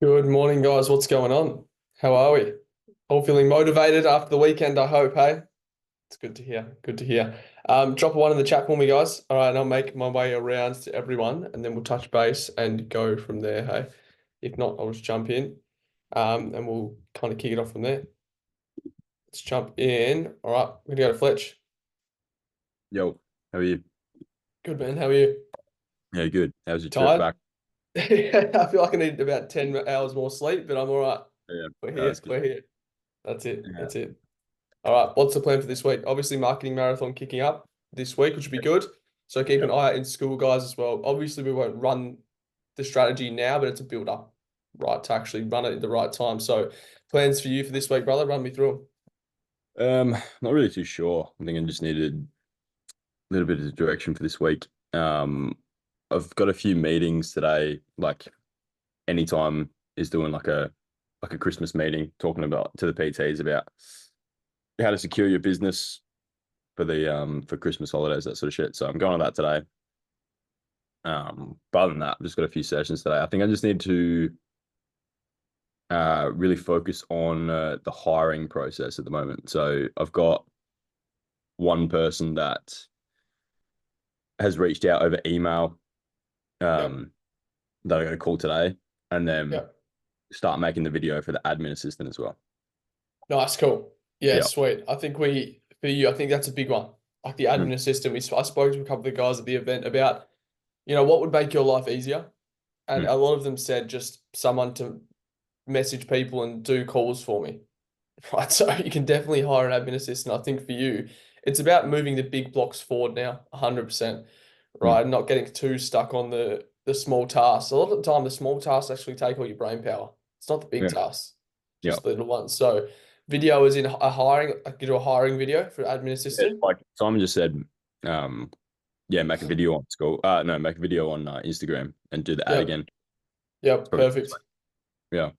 Good morning, guys. What's going on? How are we? All feeling motivated after the weekend, I hope, hey? It's good to hear. Good to hear. Drop one in the chat for me, guys. All right, and I'll make my way around to everyone, and then we'll touch base and go from there, hey? If not, I'll just jump in, and we'll kind of kick it off from there. Let's jump in. All right, we're gonna go to Fletch. Yo, how are you? Good, man. How are you? Yeah, good. How's your trip Tired? back? I feel like I need about 10 hours more sleep, but I'm all right. Yeah, We're that's here. good. We're here. That's it. Yeah. That's it. All right, what's the plan for this week? Obviously, marketing marathon kicking up this week, which would be good. So keep Yeah. an eye out in school, guys, as well. Obviously, we won't run the strategy now, but it's a build up, right, to actually run it at the right time. So plans for you for this week, brother? Run me through Not really too sure. I think I just needed a little bit of direction for this week. Um, I've got a few meetings today, like anytime is doing like a Christmas meeting, talking about to the PTs about how to secure your business for the for Christmas holidays, that sort of shit. So I'm going on that today. But other than that, I've just got a few sessions today. I think I just need to really focus on the hiring process at the moment. So I've got one person that has reached out over email it. Yep. um, that I got to call today, and then Yep. start making the video for the admin assistant as well. Nice. Cool. Yeah, Yeah. sweet. I think for you, I think that's a big one. Like the Mm. admin assistant. I spoke to a couple of the guys at the event about, what would make your life easier. And Mm. a lot of them said just someone to message people and do calls for me. Right, so you can definitely hire an admin assistant. I think for you, it's about moving the big blocks forward now, 100%, Mm. right? And not getting too stuck on the small tasks. A lot of the time, the small tasks actually take all your brain power. It's not the big Yeah. tasks, Yeah. just the little ones. So video is in a hiring, I could do a hiring video for admin Yeah. assistant. Like Simon just said, um, yeah, make a video on school. No, make a video on Instagram and do the ad Yep, again. It's yep, probably perfect. yeah.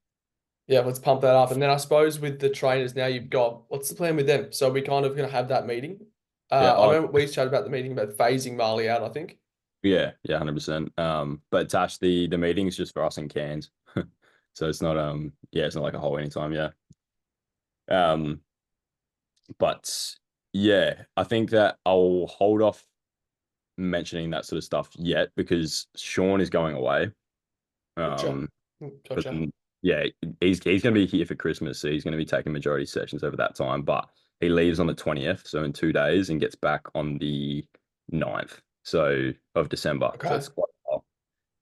Yeah, let's pump that up. And then I suppose with the trainers now you've got, what's the plan with them? So we kind of gonna have that meeting. Yeah. I remember we chatted about the meeting about phasing Marley out, I think. Yeah, 100%. But Tash, the meeting is just for us in Cairns. So it's not yeah, it's not like a whole anytime, yeah. Um, but yeah, I think that I'll hold off mentioning that sort of stuff yet because Sean is going away. Gotcha. Um, but Gotcha. then, yeah, he's gonna be here for Christmas, so he's gonna be taking majority sessions over that time. But he leaves on the 20th, so in 2 days, and gets back on the 9th, so of December. So Okay. it's quite a while.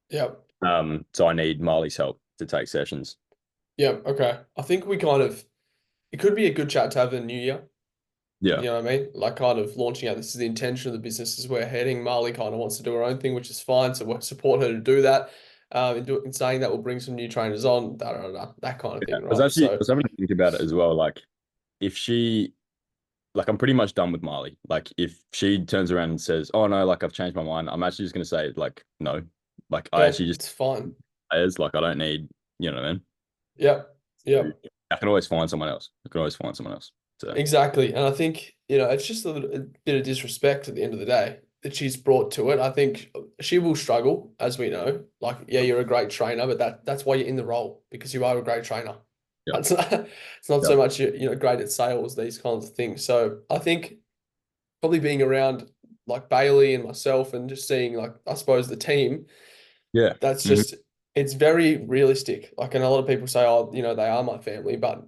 Yep. So I need Marley's help to take sessions. Yep. Okay. I think it could be a good chat to have in the new year. Yeah, You know what I mean? Like kind of launching out. This is the intention of the business is we're heading. Marley kind of wants to do her own thing, which is fine. So we'll support her to do that. In saying that, we'll bring some new trainers on, that kind of yeah. thing, right? I So was having to think about it as well. Like, if she, like, I'm pretty much done with Marley. Like, if she turns around and says, "Oh no, like I've changed my mind," I'm actually just gonna say, like, no. Like, I cool. actually just It's fine. as like I don't need, you know what I mean? Yep. So, Yep. I can always find someone else. I can always find someone else. So Exactly. And I think, it's just a bit of disrespect at the end of the day that she's brought to it. I think she will struggle, as we know. Like, yeah, you're a great trainer, but that's why you're in the role because you are a great trainer. yeah, It's not yeah, so much you're great at sales, these kinds of things. So I think probably being around like Bailey and myself and just seeing like I suppose the team yeah. that's Mhm. just it's very realistic. Like, and a lot of people say, oh, they are my family, but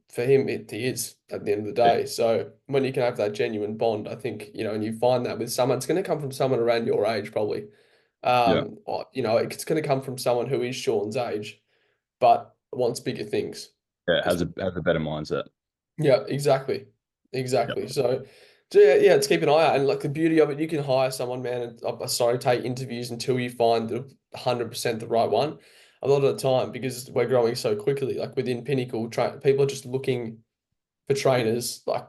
for him, he is at the end of the Yeah, day. So when you can have that genuine bond, I think, and you find that with someone, it's going to come from someone around your age, probably. yeah, Or, it's going to come from someone who is Sean's age, but wants bigger things. yeah. It Is has a better mindset. Yeah, exactly. Yeah, Exactly. So yeah, let's keep an eye out. And like the beauty of it, you can hire someone, man, and sorry, take interviews until you find the 100% the right one. A lot of the time, because we're growing so quickly, like within Pinnacle, people are just looking for trainers, like,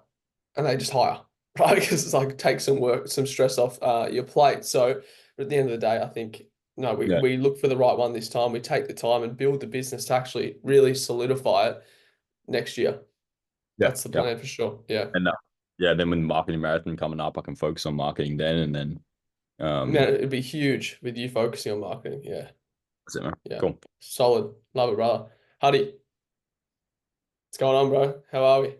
and they just hire, right? Because it's like take some work, some stress off your plate. So at the end of the day, I think no, we yeah, we look for the right one this time. We take the time and build the business to actually really solidify it next year. yeah, That's the yeah. plan for sure. Yeah. And yeah, then when the marketing marathon coming up, I can focus on marketing then, and then Man, um, it'd be huge with you focusing on marketing. Yeah. That's it, man. Yeah. Cool. Solid. Love it, brother. Huddy, what's going on, bro? How are we?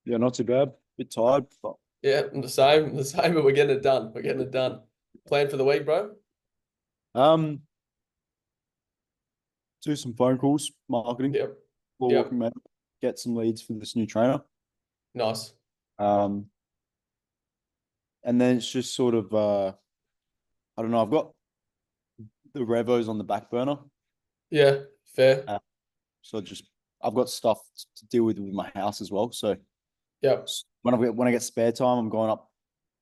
Yeah, not too bad. Bit tired, but Yeah, I'm the same. I'm the same, but we're getting it done. We're getting it done. Plan for the week, bro? um, do some phone calls, marketing, Yep. floor Yep. walking, mate. Get some leads for this new trainer. Nice. Um, and then it's just sort of I don't know. I've got the revos on the back burner, Yeah, fair. uh, so just I've got stuff to deal with my house as well. So Yep. when I get spare time, I'm going up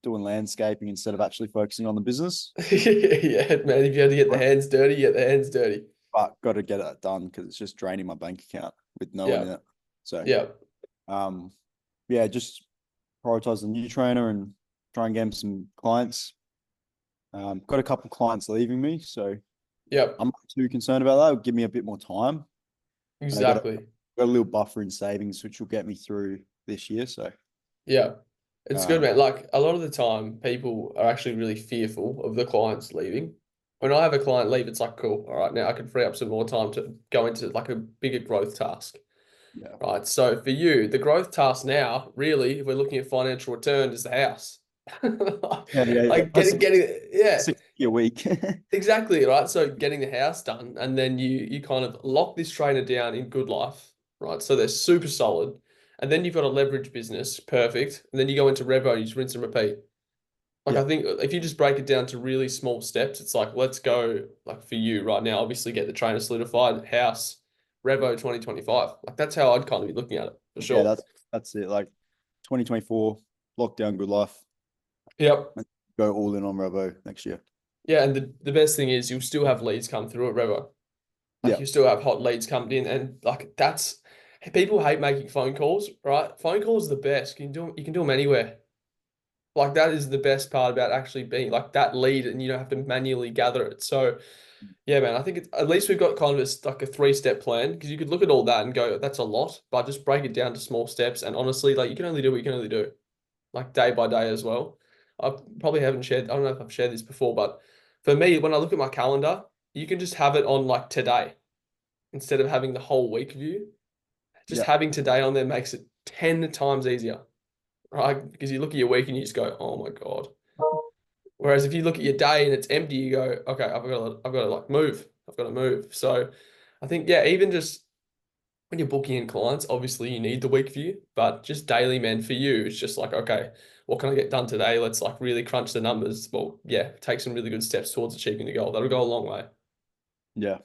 doing landscaping instead of actually focusing on the business. Yeah, man. If you had to get the hands dirty, get the hands dirty. But got to get it done because it's just draining my bank account with no one in Yeah. it. So Yeah. yeah, just prioritize the new trainer and try and get him some clients. Got a couple clients leaving me, so Yep. I'm not too concerned about that. It'll give me a bit more time. And I Exactly. got a little buffer in savings, which will get me through this year. So Yeah. It's good, um, man. Like a lot of the time, people are actually really fearful of the clients leaving. When I have a client leave, it's like, cool. All right, now I can free up some more time to go into like a bigger growth task. yeah, Right. So for you, the growth task now, really, if we're looking at financial return, is the house. yeah. Like yeah, 60 a week. exactly. Right. So getting the house done, and then you kind of lock this trainer down in good life. Right. So they're super solid. And then you've got a leverage business, perfect. And then you go into Revo, you just rinse and repeat. Like Yeah, I think if you just break it down to really small steps, it's like let's go like for you right now, obviously get the trainer solidified, house, Revo 2025. Like that's how I'd kind of be looking at it for yeah. sure. That's it. Like 2024 lockdown, good life. Yep. Go all in on Robo next year. Yeah, and the best thing is you'll still have leads come through at Revo. Like Yeah, you still have hot leads coming in, and like that's people hate making phone calls, right? Phone calls are the best. You can do them anywhere. Like that is the best part about actually being like that lead, and you don't have to manually gather it. So yeah, man, I think it's at least we've got kind of like a 3-step plan because you could look at all that and go, that's a lot, but just break it down to small steps. And honestly, like you can only do what you can only do, like day by day as well. I probably haven't shared, I don't know if I've shared this before, but for me, when I look at my calendar, you can just have it on like today instead of having the whole week view. Just yeah, having today on there makes it 10 times easier, right? Because you look at your week and you just go, oh my God. Whereas if you look at your day and it's empty, you go, okay, I've got to like move. I've got to move. So I think, yeah, even just when you're booking in clients, obviously you need the week view, but just daily, man, for you, it's just like, okay, what can I get done today? Let's like really crunch the numbers. Well, yeah, take some really good steps towards achieving the goal. That'll go a long way. yeah,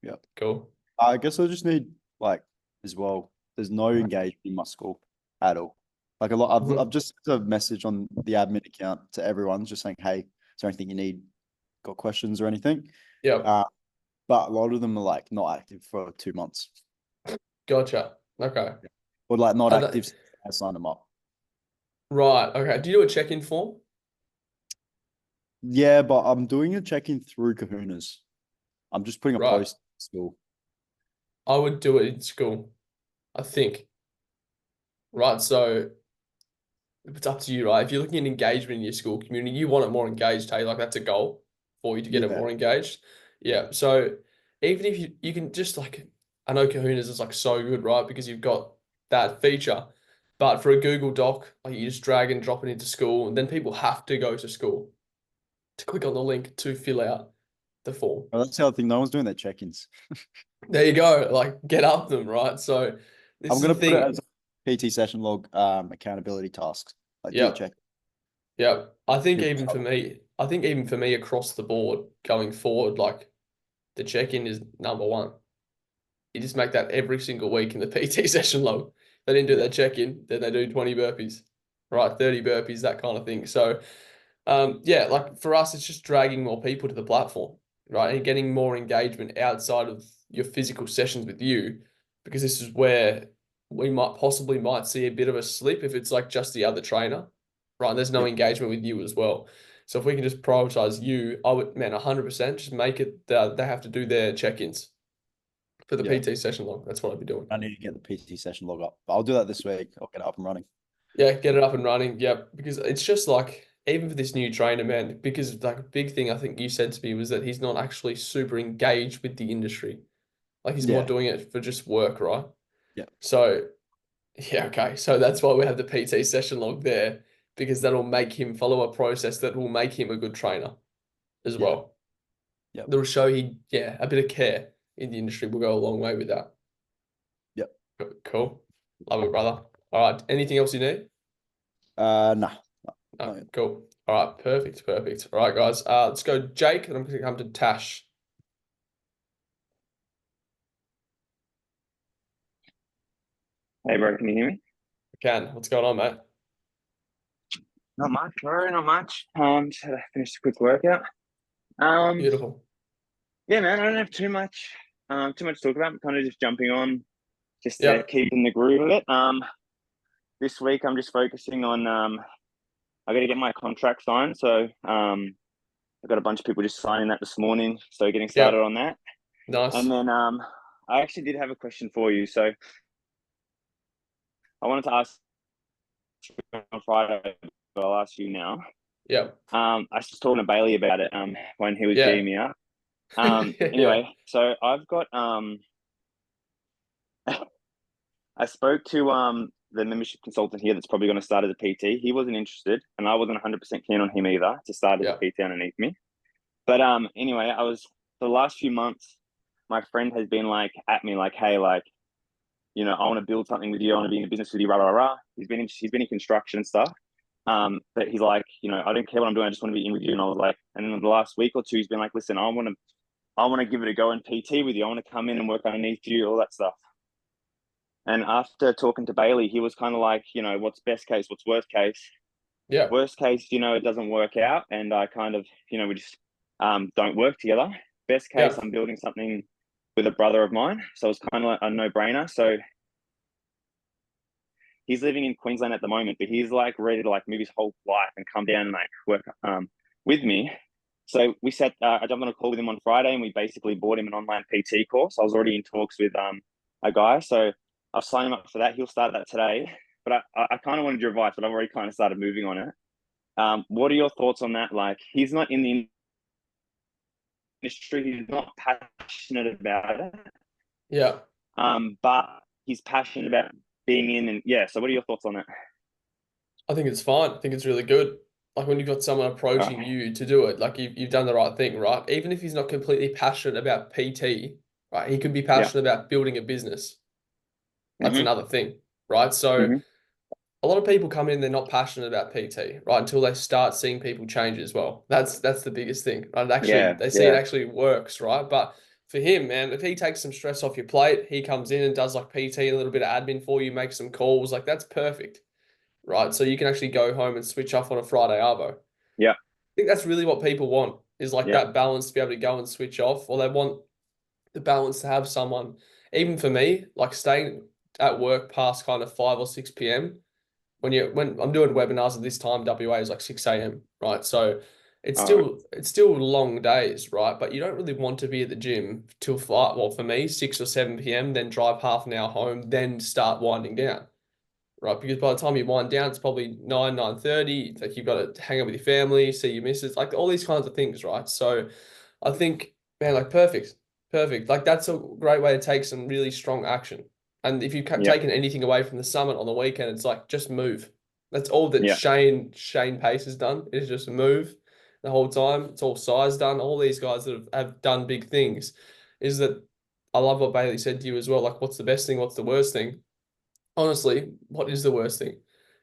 yeah. Cool. I guess I just need like as well. There's no engagement in my school at all. Like a lot, I've Mhm. just sent a message on the admin account to everyone, just saying, "Hey, is there anything you need? Got questions or anything?" Yeah, Uh, but a lot of them are like not active for 2 months, gotcha. Okay. or like not Are they- active since I signed them up. right. Okay. Do you do a check-in form? Yeah, but I'm doing a check-in through Kahunas. I'm just putting a Right. post in school. I would do it in school, I think. Right. So it's up to you, right? If you're looking at engagement in your school community, you want it more engaged, hey, like that's a goal for you to get it Yeah, more engaged. Yeah. So even if you can just like, I know Kahunas is like so good, right? Because you've got that feature. But for a Google Doc, like you just drag and drop it into school, and then people have to go to school to click on the link to fill out the form. well, that's the other thing. No one's doing their check-ins. There you go. Like get up them, right? So this I'm is the gonna put it thing. as a PT session log accountability tasks. Like do your Yep. check. Yeah, Your- I think even for me across the board going forward, like the check-in is number one. You just make that every single week in the PT session log. They didn't do Yeah, their check-in, then they do 20 burpees, right? 30 burpees, that kind of thing. So, yeah, like for us, it's just dragging more people to the platform, right? And getting more engagement outside of your physical sessions with you, because this is where we might see a bit of a slip if it's like just the other trainer, right? And there's no yeah, engagement with you as well. So if we can just prioritize you, I would, man, 100% just make it that they have to do their check-ins for the yeah. PT session log. That's what I'd be doing. I need to get the PT session log up. But I'll do that this week. I'll get it up and running. Yeah, get it up and running. Yep, because it's just like even for this new trainer, man, because like a big thing I think you said to me was that he's not actually super engaged with the industry. Like he's more Yeah. doing it for just work, right? Yeah. So yeah, okay. So that's why we have the PT session log there, because that'll make him follow a process that will make him a good trainer as Yeah. well. Yep. That'll show a bit of care in the industry will go a long way with that. Yep. Cool. Love it, brother. All right. Anything else you need? Nah. No, Not yet. cool. All right. Perfect. Perfect. All right, guys. Let's go, Jake, and I'm going to come to Tash. Hey, bro, can you hear me? Can. What's going on, mate? Not much, bro, not much. Just had to finish a quick workout. Beautiful. Yeah, man, I don't have too much to talk about. I'm kind of just jumping on, just to Yeah. keep in the groove of it. This week I'm just focusing on, I got to get my contract signed. So, I've got a bunch of people just signing that this morning. So getting started Yeah. on that. Nice. And then, I actually did have a question for you. So I wanted to ask you on Friday, but I'll ask you now. Yeah. I was just talking to Bailey about it, when he was Yeah. beating me up. Yeah. Anyway, so I've got I spoke to the membership consultant here that's probably going to start as a PT. He wasn't interested, and I wasn't 100% keen on him either to start as Yeah. a PT underneath me. But anyway, for the last few months, my friend has been like at me like, hey, like, I want to build something with you. I want to be in a business with you. Rah rah rah. He's been in construction and stuff. But he's like, I don't care what I'm doing. I just want to be in with you. And I was like, and then the last week or two, he's been like, listen, I want to give it a go in PT with you. I want to come in and work underneath you, all that stuff. And after talking to Bailey, he was kind of like, what's best case, what's worst case? Yeah. Worst case, it doesn't work out, and I kind of, we just don't work together. Best case, Yeah. I'm building something with a brother of mine, so it's kind of like a no-brainer. So he's living in Queensland at the moment, but he's like ready to like move his whole life and come down and like work with me. So we I jumped on a call with him on Friday, and we basically bought him an online PT course. I was already in talks with a guy, so I've signed him up for that. He'll start that today. But I kind of wanted your advice, but I've already kind of started moving on it. What are your thoughts on that? Like, he's not in the industry, he's not passionate about it, Yeah. but he's passionate about being in. And yeah, so what are your thoughts on that? I think it's fine. I think it's really good. Like when you've got someone approaching you to do it, like you've done the right thing, right? Even if he's not completely passionate about PT, right? He could be passionate about building a business. That's Mm-hmm. another thing, right? So Mm-hmm. a lot of people come in, they're not passionate about PT, right? Until they start seeing people change as well. That's the biggest thing, right? They see it actually works, right? But for him, man, if he takes some stress off your plate, he comes in and does like PT, a little bit of admin for you, makes some calls, like that's perfect, right? So you can actually go home and switch off on a Friday arvo. Yeah. I think that's really what people want is like Yeah. that balance to be able to go and switch off, or they want the balance to have someone, even for me, like staying at work past kind of 5 or 6 p.m. When I'm doing webinars at this time, WA is like 6 a.m., right? So it's still long days, right? But you don't really want to be at the gym till for me, 6 or 7 p.m., then drive half an hour home, then start winding down. Right, because by the time you wind down, it's probably 9:30. Like you've got to hang out with your family, see your missus, like all these kinds of things, right? So I think, man, like perfect. Like that's a great way to take some really strong action. And if you've taken anything away from the summit on the weekend, it's like just move. That's all that Shane Pace has done is just move the whole time. It's all size done. All these guys that have done big things is that I love what Bailey said to you as well. Like, what's the best thing? What's the worst thing? Honestly, what is the worst thing?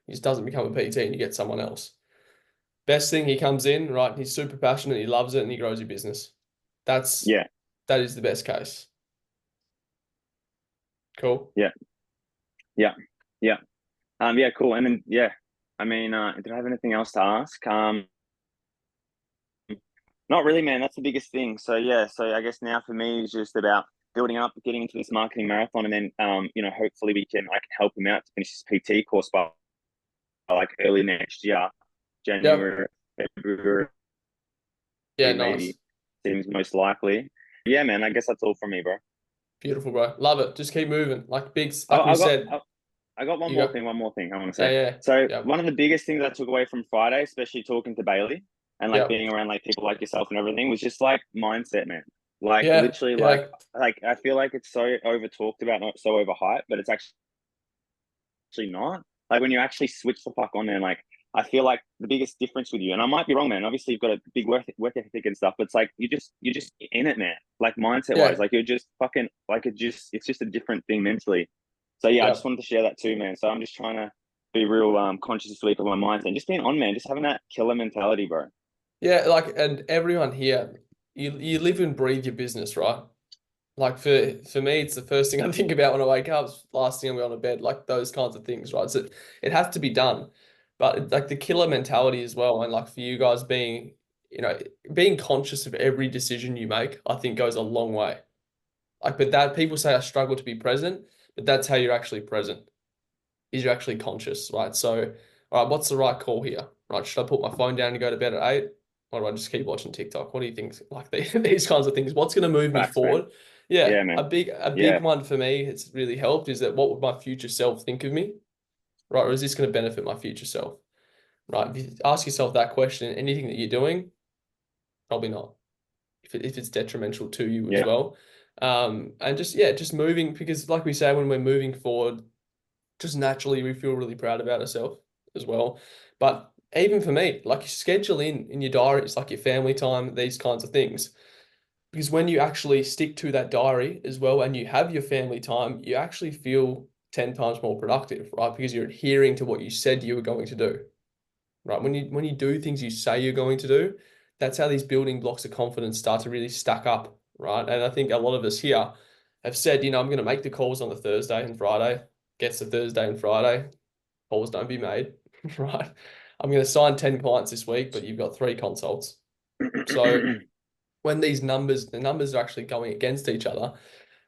He just doesn't become a PT and you get someone else. Best thing, he comes in, right? He's super passionate, he loves it, and he grows your business. That is the best case. Cool. Yeah, cool. And then I mean, did I have anything else to ask? Not really, man. That's the biggest thing. So I guess now for me is just about building up, getting into this marketing marathon, and then hopefully I can help him out to finish his PT course by like early next year, January, February. Yeah, maybe nice. Seems most likely. Yeah, man. I guess that's all from me, bro. Beautiful, bro. Love it. Just keep moving. Like we said. I got one You more go. thing. One more thing I want to Yeah, say. yeah, So yeah, one of the biggest things I took away from Friday, especially talking to Bailey and like yeah, being around like people like yourself and everything, was just like mindset, man. Like yeah, literally, yeah, like I feel like it's so over talked about, not so overhyped, but it's actually not. Like when you actually switch the fuck on there, like I feel like the biggest difference with you, and I might be wrong, man. Obviously, you've got a big work ethic and stuff, but it's like you're just in it, man. Like mindset wise, yeah, like you're just fucking like it's just a different thing mentally. So yeah, I yeah. just wanted to share that too, man. So I'm just trying to be real conscious this week of my mindset, and just being on, man, just having that killer mentality, bro. Yeah, like, and everyone here, you live and breathe your business, right? Like for me, it's the first thing I think about when I wake up, it's the last thing I'm going to bed, like those kinds of things, right? So it has to be done, but like the killer mentality as well, and like for you guys being, being conscious of every decision you make, I think goes a long way. Like, but that people say I struggle to be present, but that's how you're actually present, is you're actually conscious, right? So, all right, what's the right call here, right? Should I put my phone down and go to bed at 8? Or do I just keep watching TikTok? What do you think? Like these kinds of things. What's going to move me Facts, man. forward? Yeah, Yeah, man. a big Yeah, one for me. It's really helped is that what would my future self think of me, right? Or is this going to benefit my future self, right? If you ask yourself that question, anything that you're doing, probably not. If it's detrimental to you as yeah, well, and just yeah, just moving because like we say, when we're moving forward, just naturally we feel really proud about ourselves as well. But even for me, like you schedule in your diaries, like your family time, these kinds of things. Because when you actually stick to that diary as well and you have your family time, you actually feel 10 times more productive, right? Because you're adhering to what you said you were going to do, right? When you do things you say you're going to do, that's how these building blocks of confidence start to really stack up, right? And I think a lot of us here have said, I'm going to make the calls on the Thursday and Friday, gets to Thursday and Friday, calls don't be made, right? I'm going to sign 10 clients this week, but you've got 3 consults. So when the numbers are actually going against each other.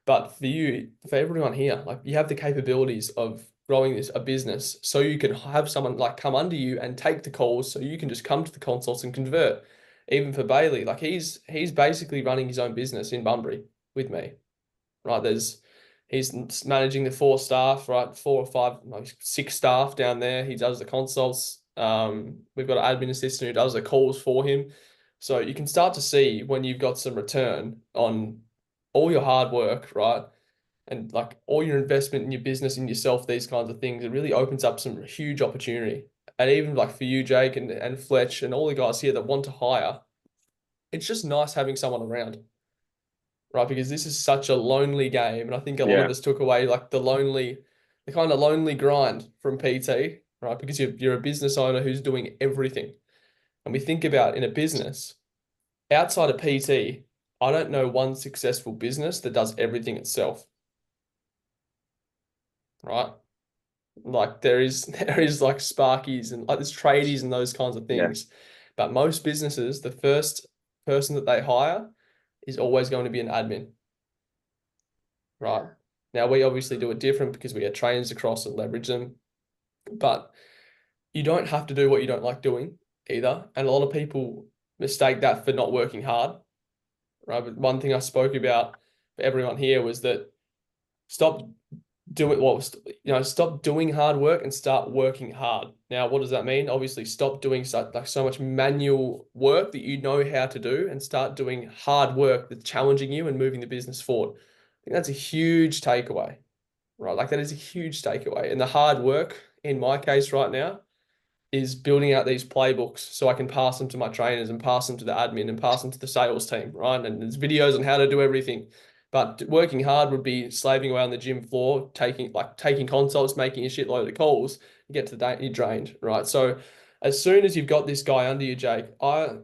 But for everyone here, like you have the capabilities of growing a business so you can have someone like come under you and take the calls so you can just come to the consults and convert. Even for Bailey, like he's basically running his own business in Bunbury with me, right? He's managing the 4 staff, right? 4 or 5, no, 6 staff down there. He does the consults. We've got an admin assistant who does the calls for him. So you can start to see when you've got some return on all your hard work, right? And like all your investment in your business, in yourself, these kinds of things, it really opens up some huge opportunity. And even like for you, Jake, and Fletch, and all the guys here that want to hire, it's just nice having someone around, right? Because this is such a lonely game. And I think a lot yeah, of us took away like the kind of lonely grind from PT, right? Because you're a business owner who's doing everything. And we think about in a business, outside of PT, I don't know one successful business that does everything itself, right? Like there is like Sparkies and like there's tradies and those kinds of yeah, things. But most businesses, the first person that they hire is always going to be an admin, right? Now we obviously do it different because we get trainers across and leverage them, but you don't have to do what you don't like doing either. And a lot of people mistake that for not working hard, right? But one thing I spoke about for everyone here was that stop stop doing hard work and start working hard. Now, what does that mean? Obviously, stop doing so much manual work that you know how to do and start doing hard work that's challenging you and moving the business forward. I think that's a huge takeaway, right? Like that is a huge takeaway. And the hard work in my case right now is building out these playbooks so I can pass them to my trainers and pass them to the admin and pass them to the sales team, right? And there's videos on how to do everything. But working hard would be slaving away on the gym floor, taking consults, making a shitload of calls, you get to the day you're drained, right? So as soon as you've got this guy under you, Jake, I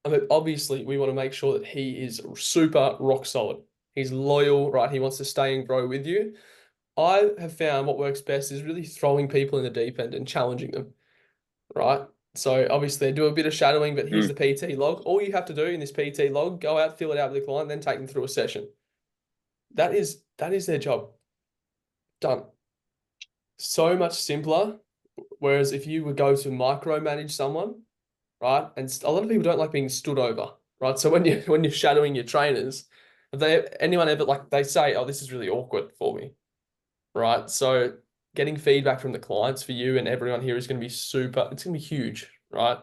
mean, obviously we want to make sure that he is super rock solid. He's loyal, right? He wants to stay and grow with you. I have found what works best is really throwing people in the deep end and challenging them, right? So obviously do a bit of shadowing, but here's mm, the PT log. All you have to do in this PT log, go out, fill it out with the client, then take them through a session. That is their job. Done. So much simpler. Whereas if you would go to micromanage someone, right? And a lot of people don't like being stood over, right? So when you're shadowing your trainers, if anyone ever like they say, "Oh, this is really awkward for me," right? So getting feedback from the clients for you and everyone here is going to be super, it's going to be huge, right?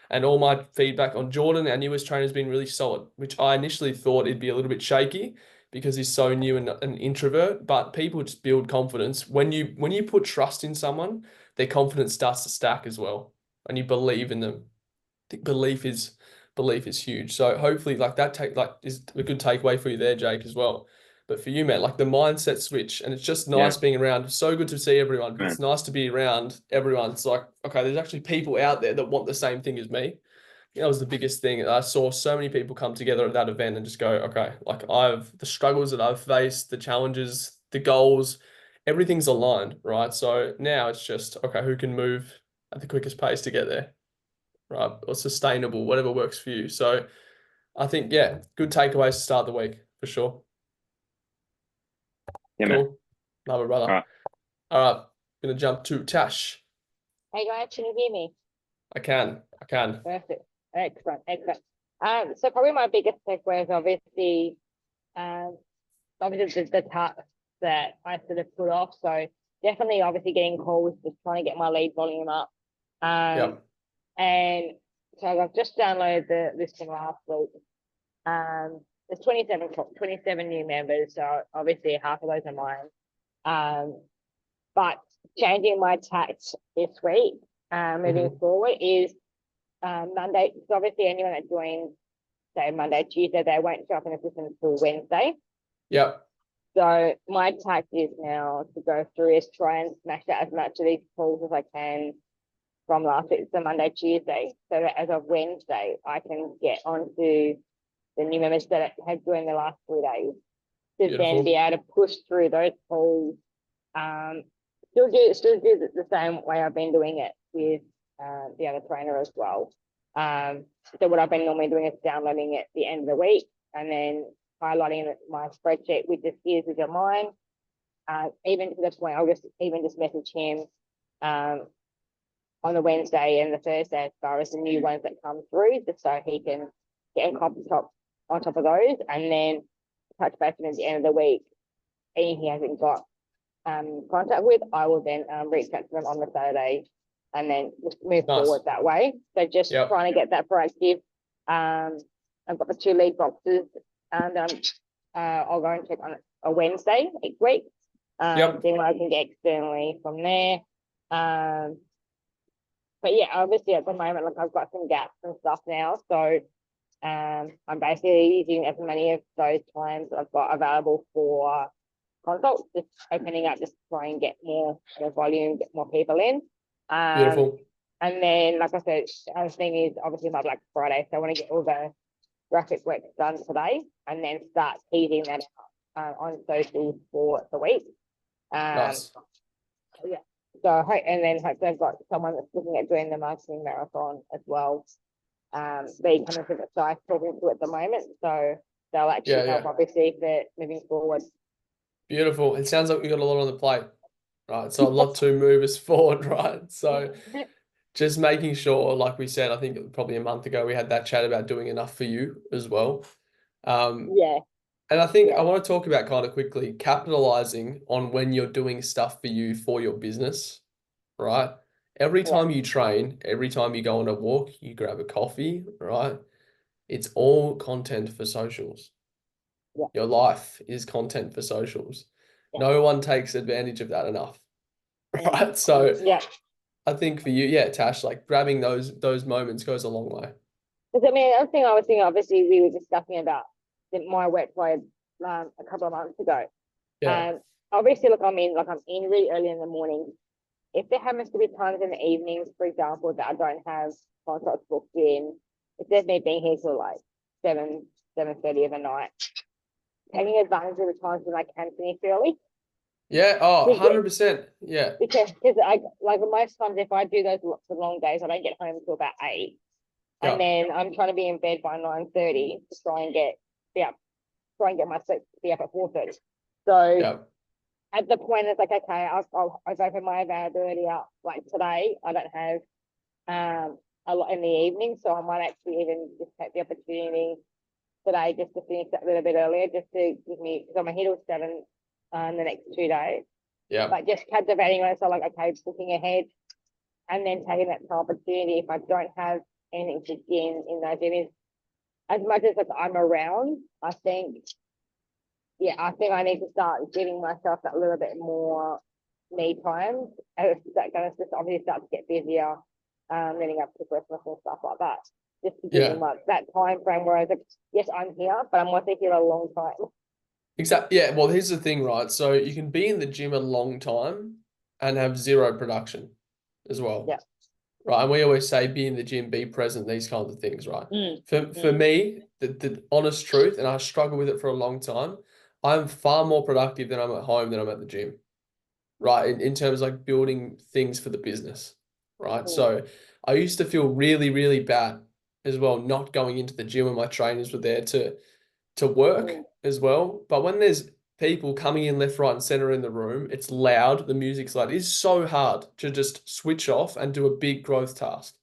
And all my feedback on Jordan, our newest trainer, has been really solid, which I initially thought it'd be a little bit shaky because he's so new and an introvert, but people just build confidence. When you put trust in someone, their confidence starts to stack as well. And you believe in them. I think belief is huge. So hopefully like that is a good takeaway for you there, Jake, as well. But for you, man, like the mindset switch, and it's just nice being around. So good to see everyone, but it's nice to be around everyone. It's like, okay, there's actually people out there that want the same thing as me. That was the biggest thing. I saw so many people come together at that event and just go, okay, like the struggles that I've faced, the challenges, the goals, everything's aligned, right? So now it's just, okay, who can move at the quickest pace to get there, right? Or sustainable, whatever works for you. So I think, yeah, good takeaways to start the week for sure. Yeah, man. Cool. Love it, brother. All right. All right. Gonna jump to Tash. Hey guys, can you hear me? I can. Perfect. Excellent. So probably my biggest takeaway is obviously the task that I sort of put off. So definitely obviously getting calls, just trying to get my lead volume up. Yep. And so I've just downloaded the listing last week. There's 27 new members, so obviously half of those are mine. But changing my tax this week, moving forward is Monday. So obviously anyone that joins, say Monday, Tuesday, they won't show up in the system until Wednesday. Yep. So my tax is now to go through is try and smash out as much of these calls as I can from last week, so Monday, Tuesday, so that as of Wednesday, I can get onto the new members that have joined the last 3 days to then be able to push through those calls. Still do the same way I've been doing it with the other trainer as well. So what I've been normally doing is downloading it at the end of the week and then highlighting my spreadsheet with the skills which are mine. Even to the point, I'll just message him on the Wednesday and the Thursday as far as the new ones that come through, just so he can get on top of those, and then touch base with him at the end of the week. Any he hasn't got contact with, I will then reach out to them on the Saturday and then just move forward that way. So just trying to get that proactive. I've got the 2 lead boxes and I'll go and check on a Wednesday each week. Then I can get externally from there. But yeah, obviously at the moment, like I've got some gaps and stuff now. So I'm basically using as many of those times I've got available for consults, just opening up, just try and get more volume, get more people in. Beautiful. And then, like I said, the other thing is obviously my Black Friday. So I want to get all the graphic work done today and then start teasing that out on socials for the week. Nice. Yeah. So and then hopefully I've got someone that's looking at doing the marketing marathon as well. They kind of think that I'm talking to at the moment. So they'll actually help obviously for moving forward. Beautiful. It sounds like we got a lot on the plate, right? So a lot to move us forward, right? So just making sure, like we said, I think probably a month ago, we had that chat about doing enough for you as well. And I think I want to talk about kind of quickly capitalizing on when you're doing stuff for you for your business, right? Every time you train, every time you go on a walk, you grab a coffee, right? It's all content for socials. Your life is content for socials. No one takes advantage of that enough, right? So I think for you, Tash, like grabbing those moments goes a long way. Because I mean, the other thing I was thinking, obviously, we were discussing about my workload a couple of months ago. Obviously, look, I'm in really early in the morning. If there happens to be times in the evenings, for example, that I don't have consults booked in, if there's me being here till like 7:30 of the night, taking advantage of the times when I can finish early. Yeah. Oh, 100%. Yeah. Because I like most times if I do those long days, I don't get home until about 8. And then I'm trying to be in bed by 9:30 to try and get my sleep to be up at 4:30. So at the point it's like, okay, I've opened my availability up. Like today, I don't have a lot in the evening, so I might actually even just take the opportunity today just to finish that a little bit earlier, just to give me, because I'm here till 7 the next 2 days. Yeah. But just captivating myself, like, okay, looking ahead and then taking that opportunity if I don't have anything to gain in those areas. As much as like I'm around, I think I need to start giving myself that little bit more me time. As that going to just obviously start to get busier, leading up to Christmas and stuff like that. Just to give me like that time frame where I was like, yes, I'm here, but I'm also here a long time. Exactly. Yeah. Well, here's the thing, right? So you can be in the gym a long time and have zero production as well. Yeah. Right. And we always say be in the gym, be present, these kinds of things, right? For Mm. me, the honest truth, and I struggle with it for a long time, I'm far more productive than I'm at home than I'm at the gym. Right. In terms of like building things for the business. Right. Mm. So I used to feel really, really bad as well, not going into the gym when my trainers were there to work as well. But when there's people coming in left, right, and center in the room, it's loud, the music's loud. It's so hard to just switch off and do a big growth task.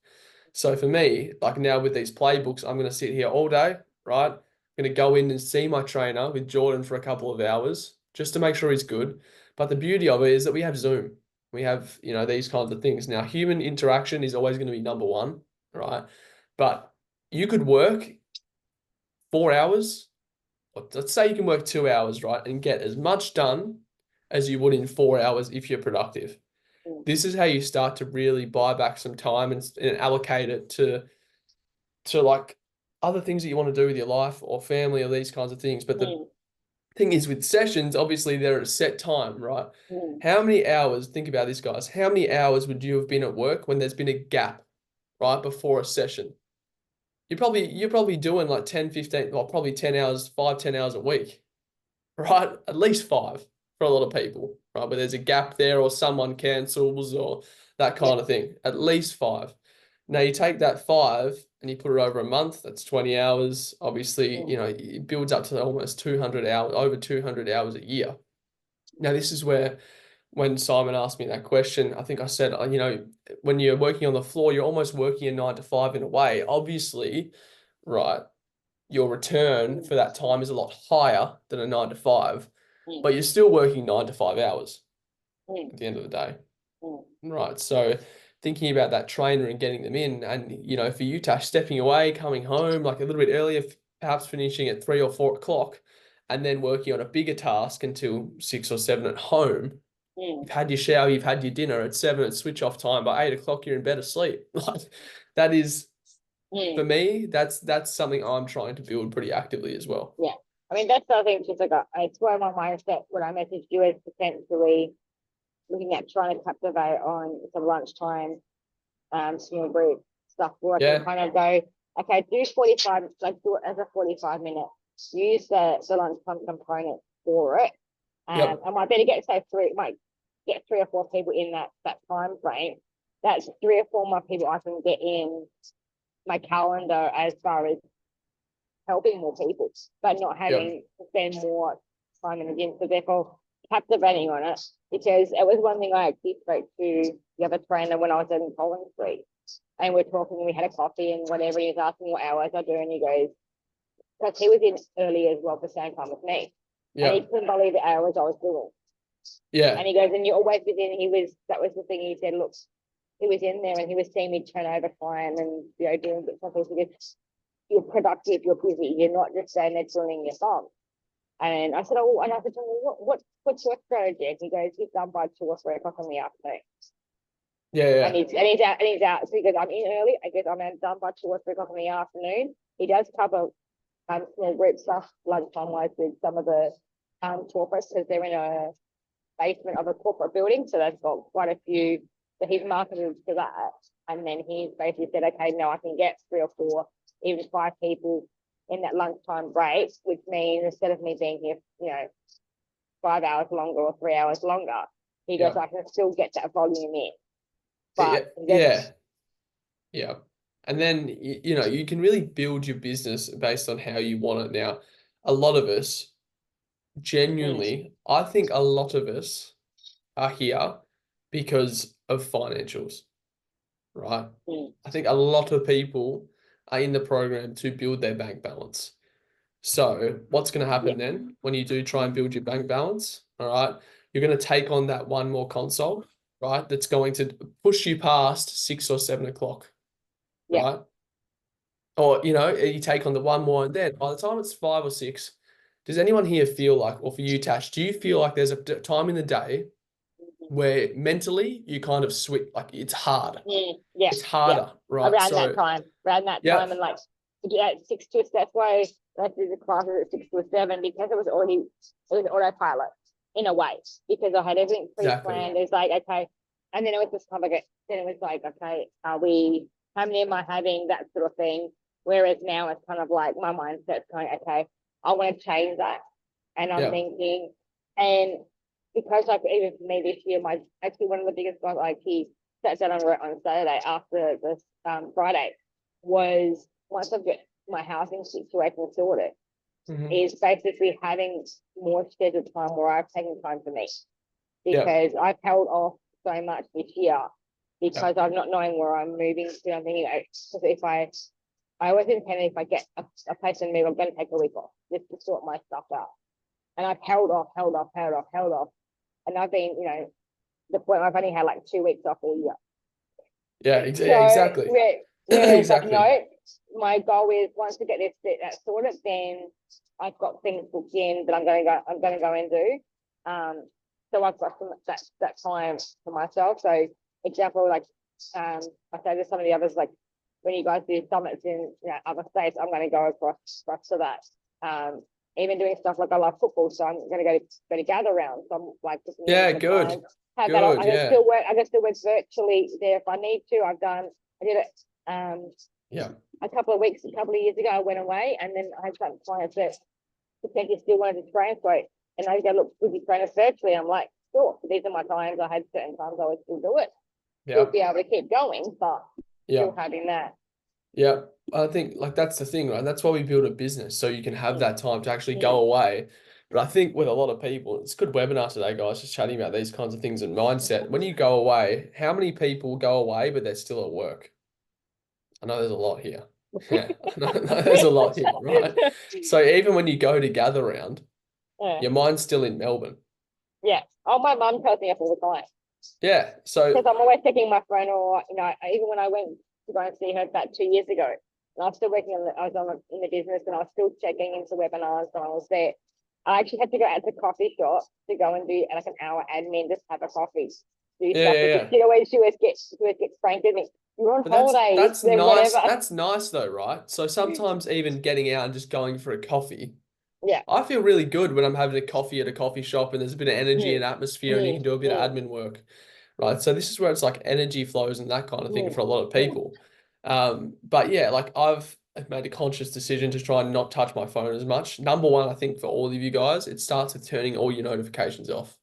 So for me, like now with these playbooks, I'm going to sit here all day, right? I'm going to go in and see my trainer with Jordan for a couple of hours just to make sure he's good. But the beauty of it is that we have Zoom. We have, these kinds of things. Now, human interaction is always going to be number one, right? But you could work 4 hours. Let's say you can work 2 hours, right, and get as much done as you would in 4 hours if you're productive. This is how you start to really buy back some time and allocate it to like other things that you want to do with your life or family or these kinds of things. But the thing is with sessions, obviously they're at a set time, right? How many hours, think about this, guys, how many hours would you have been at work when there's been a gap, right, before a session? You're probably doing like 10, 15, well, probably 10 hours, 10 hours a week, right? At least 5 for a lot of people, right? But there's a gap there or someone cancels or that kind of thing. At least 5. Now you take that 5 and you put it over a month, that's 20 hours. Obviously, it builds up to almost 200 hours, over 200 hours a year. Now, this is where when Simon asked me that question, I think I said, when you're working on the floor, you're almost working a 9 to 5 in a way. Obviously, right, your return for that time is a lot higher than a 9 to 5, but you're still working 9 to 5 hours at the end of the day. Right. So thinking about that trainer and getting them in, and, for you, Tash, stepping away, coming home like a little bit earlier, perhaps finishing at 3 or 4 o'clock, and then working on a bigger task until 6 or 7 at home. You've had your shower, you've had your dinner at 7, it's switch off time. By 8 o'clock, you're in bed asleep. Like that is, for me, that's something I'm trying to build pretty actively as well. Yeah. I mean, that's the other thing, just like, it's where my mindset, when I messaged you, is potentially looking at trying to captivate on some lunchtime, small group stuff where I can kind of go, okay, do 45, like do it as a 45-minute, use the lunchtime component for it. I might better get, say, 3 or 4 people in that time frame. That's 3 or 4 more people I can get in my calendar as far as helping more people, but not having to spend more time in the gym. So therefore, captivating on it, because it was one thing I actually spoke to the other trainer when I was in Collins Street, and we're talking, we had a coffee and whatever, and he was asking what hours I do, and he goes, because he was in early as well, the same time with me, and he couldn't believe the hours I was doing. And he goes, and you're always within, that was the thing he said, look, he was in there and he was seeing me turn over client and, doing bits and pieces. You're productive, you're busy, you're not just saying they're twiddling your thumb. And I said, and I said to him, what's your strategy? And he goes, he's done by 2 or 3 o'clock in the afternoon. And he's out. So he goes, I'm in early. I guess I'm done by 2 or 3 o'clock in the afternoon. He does cover small group stuff lunchtime wise with some of the corporates, because they're in a basement of a corporate building, so they've got quite a few. So he's marketed to that, and then he's basically said, okay, no, I can get 3 or 4, even 5 people in that lunchtime break, which means instead of me being here, 5 hours longer or 3 hours longer, he goes, I can still get that volume in. But and then you can really build your business based on how you want it. Now, a lot of us, genuinely, I think a lot of us are here because of financials, right? I think a lot of people are in the program to build their bank balance. So what's going to happen then when you do try and build your bank balance? All right, you're going to take on that one more consult, right? That's going to push you past 6 or 7 o'clock, Yeah. right? Or, you know, you take on the one more, and then by the time it's 5 or 6, does anyone here feel like, or for you, Tash, do you feel like there's a time in the day where mentally you kind of switch, like it's hard? Yeah. It's harder, right? Around that time, Yeah. and like at 6 to, that's why I did the classes at 6 to 7, because it was autopilot in a way, because I had everything pre-planned. It's like, okay, and then it was just kind of like, then it was like, okay, how many am I having, that sort of thing. Whereas now it's kind of like my mindset's going, okay, I want to change that. And I'm thinking, and because like even for me this year, actually one of the biggest guys, like he sat down on Saturday after this Friday, was once I've got my housing situation sorted, is basically having more scheduled time where I've taken time for me, because I've held off so much this year because I'm not knowing where I'm moving to. I'm thinking, if I always intend if I get a place and move, I'm going to take a week off just to sort my stuff out. And I've held off. And I've been, you know, the point I've only had like 2 weeks off all year. Yeah, exactly. Exactly. No, my goal is once we get that sorted, then I've got things booked in that I'm going to go and do. So I've got that time for myself. So example, like I say to some of the others, like when you guys do summits in other states, I'm going to go across to that. Even doing stuff like I love football, so I'm going to go to gather round. So I'm like, good. I can still work. I can still work virtually there if I need to. I did it. A couple of years ago, I went away, and then I had some clients that potentially still wanted to translate, and they go, look, would you train us virtually? I'm like, sure. These are my times. I had certain times I would still do it. Still be able to keep going, but still having that. Yeah, I think like that's the thing, right? That's why we build a business, so you can have that time to actually go away. But I think with a lot of people, it's a good webinar today, guys, just chatting about these kinds of things and mindset. When you go away, how many people go away, but they're still at work? I know there's a lot here. Yeah, I know there's a lot here, right? So even when you go to gather round, your mind's still in Melbourne. Yeah. Oh, my mum tells me all the time. Yeah. So because I'm always checking my phone, or you know, even when I went to go and see her about 2 years ago, and I was still working in the business, and I was still checking into webinars when I was there. I actually had to go out to coffee shop to go and do like an hour admin, just have a coffee, do stuff. She always gets frank with me. You're on holiday. That's nice. Whatever. That's nice though, right? So sometimes even getting out and just going for a coffee. Yeah. I feel really good when I'm having a coffee at a coffee shop and there's a bit of energy and atmosphere and you can do a bit of admin work, right? So this is where it's like energy flows and that kind of thing for a lot of people. But yeah, like I've made a conscious decision to try and not touch my phone as much. Number one, I think for all of you guys, it starts with turning all your notifications off.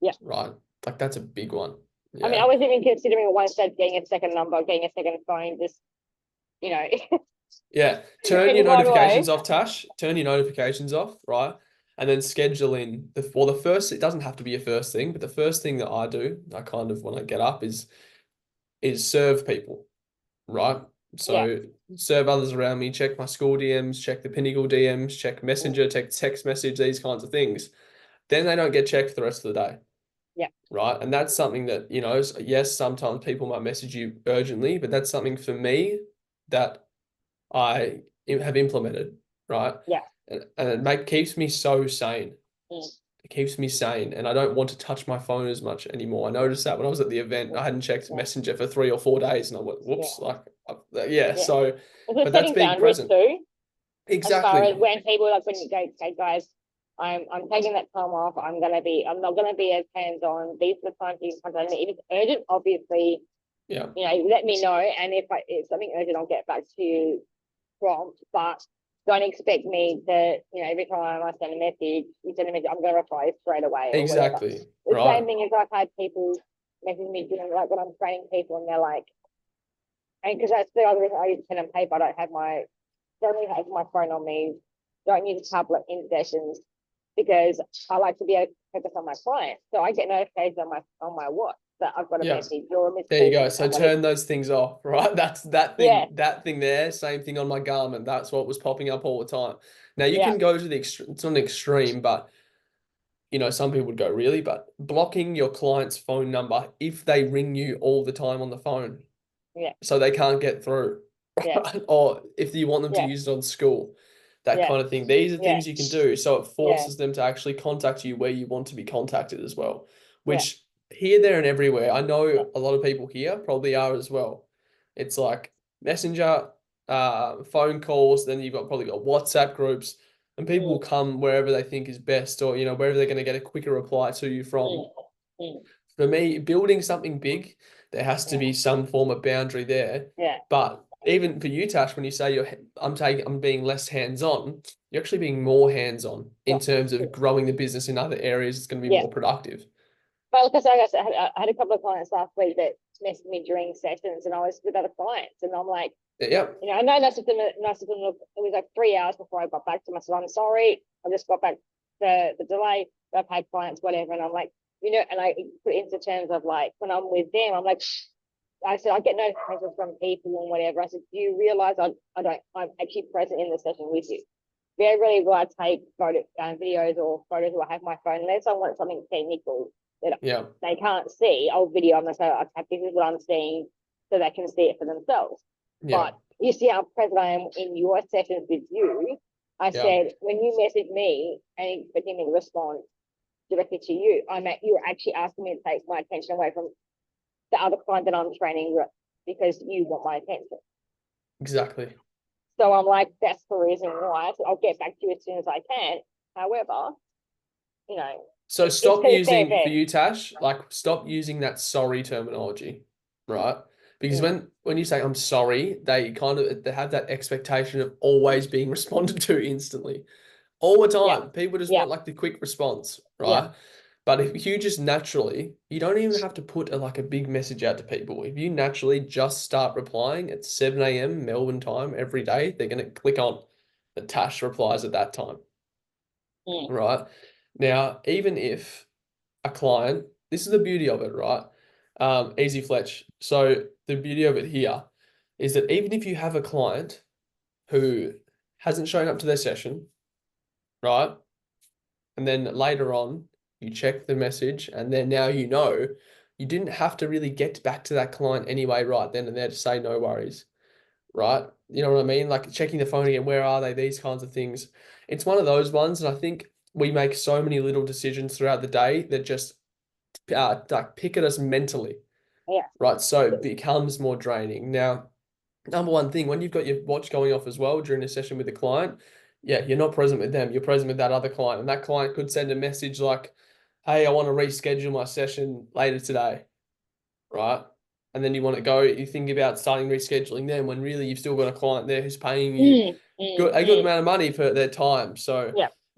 Yeah. Right. Like that's a big one. Yeah. I mean, I was even considering at one stage getting a second number, getting a second phone, just, you know. Yeah. Turn your notifications off, Tash. Turn your notifications off, right? And then schedule in the first, it doesn't have to be a first thing, but the first thing that I do, I kind of, when I get up is serve people, right? So serve others around me, check my school DMs, check the Pinnacle DMs, check Messenger, check text message, these kinds of things. Then they don't get checked for the rest of the day. Yeah. Right. And that's something that, you know, yes, sometimes people might message you urgently, but that's something for me that I have implemented. Right. Yeah. And it keeps me so sane. It keeps me sane. And I don't want to touch my phone as much anymore. I noticed that when I was at the event, I hadn't checked Messenger for 3 or 4 days. And I went, whoops, so, but that's being present. Too, exactly. As far as when people, like when you go, okay, guys, I'm taking that time off. I'm not gonna be as hands-on. These are the times you contact me. If it's urgent, obviously, you know, let me know. And if something urgent, I'll get back to you prompt. But don't expect me to, you know, every time I send a message, I'm gonna reply straight away. Exactly. The same thing is I've had people message me doing like when I'm training people and they're like, and because that's the other reason I use pen and paper. I don't have my phone on me. Don't use a tablet in sessions, because I like to be able to focus on my client. So I get notifications on my watch that I've got a message or a missed call. There you go. So turn those things off, right? That's that thing. That thing there. Same thing on my Garmin. That's what was popping up all the time. Now you can go to the extreme. It's not an extreme, but you know, some people would go, really, but blocking your client's phone number if they ring you all the time on the phone. Yeah. So they can't get through. Yeah. Or if you want them to Yeah. use it on school, that Yeah. kind of thing. These are Yeah. things you can do. So it Yeah. forces them to actually contact you where you want to be contacted as well, Yeah. which here, there, and everywhere. I Yeah. know a lot of people here probably are as well. It's like Messenger, phone calls, then you've probably got WhatsApp groups, and people will come wherever they think is best, or, you know, wherever they're going to get a quicker reply to you from. For me, building something big, there has to be some form of boundary there. Yeah. But even for you, Tash, when you say I'm being less hands-on, you're actually being more hands-on in terms of growing the business in other areas. It's going to be Yeah. more productive. But because I had a couple of clients last week that messaged me during sessions, and I was with other clients, and I'm like, Yeah. you know, I know most of them, it was like 3 hours before I got back to them. I said, I'm sorry, I just got back, the delay, I've had clients, whatever. And I'm like, you know, and I put it into terms of like, when I'm with them, I'm like, I said, I get notifications from people and whatever. I said, do you realize I'm actually present in the session with you? Very rarely will I take videos or photos, or I have my phone, unless I want something technical that Yeah. they can't see. I'll video, I'm going to say, okay, this is what I'm seeing, so they can see it for themselves. Yeah. But you see how present I am in your sessions with you. I said, when you message me and expecting me to respond directly to you, you're actually asking me to take my attention away from the other client that I'm training because you want my attention. Exactly. So I'm like, that's the reason why. So I'll get back to you as soon as I can. However, you know. So stop using, fair. for you, Tash, like stop using that sorry terminology, right? Because when you say I'm sorry, they have that expectation of always being responded to instantly. All the time. People just want like the quick response, right? But if you just naturally, you don't even have to put a big message out to people. If you naturally just start replying at 7 a.m. Melbourne time every day, they're going to click on the Tash replies at that time, right? Now, even if a client, this is the beauty of it, right? Easy Fletch. So the beauty of it here is that even if you have a client who hasn't shown up to their session, right? And then later on, you check the message, and then now you know you didn't have to really get back to that client anyway, right then and there, to say no worries, right? You know what I mean? Like checking the phone again, where are they? These kinds of things. It's one of those ones, and I think we make so many little decisions throughout the day that just like pick at us mentally, right? So it becomes more draining. Now, number one thing, when you've got your watch going off as well during a session with a client, you're not present with them, you're present with that other client. And that client could send a message like, hey, I want to reschedule my session later today, right? And then you think about starting rescheduling them when really you've still got a client there who's paying you a good amount of money for their time. So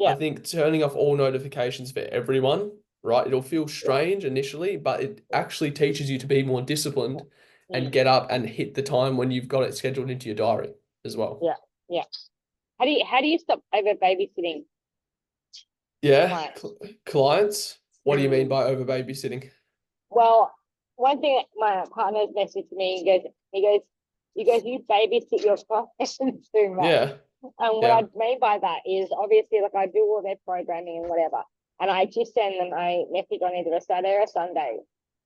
I think turning off all notifications for everyone, right? It'll feel strange initially, but it actually teaches you to be more disciplined and get up and hit the time when you've got it scheduled into your diary as well. Yeah. How do you stop over babysitting? Yeah. Clients. What do you mean by over babysitting? Well, one thing my partner's messaged me, you babysit your clients too much. Yeah. And what I mean by that is obviously like I do all their programming and whatever. And I just send them a message on either a Saturday or a Sunday.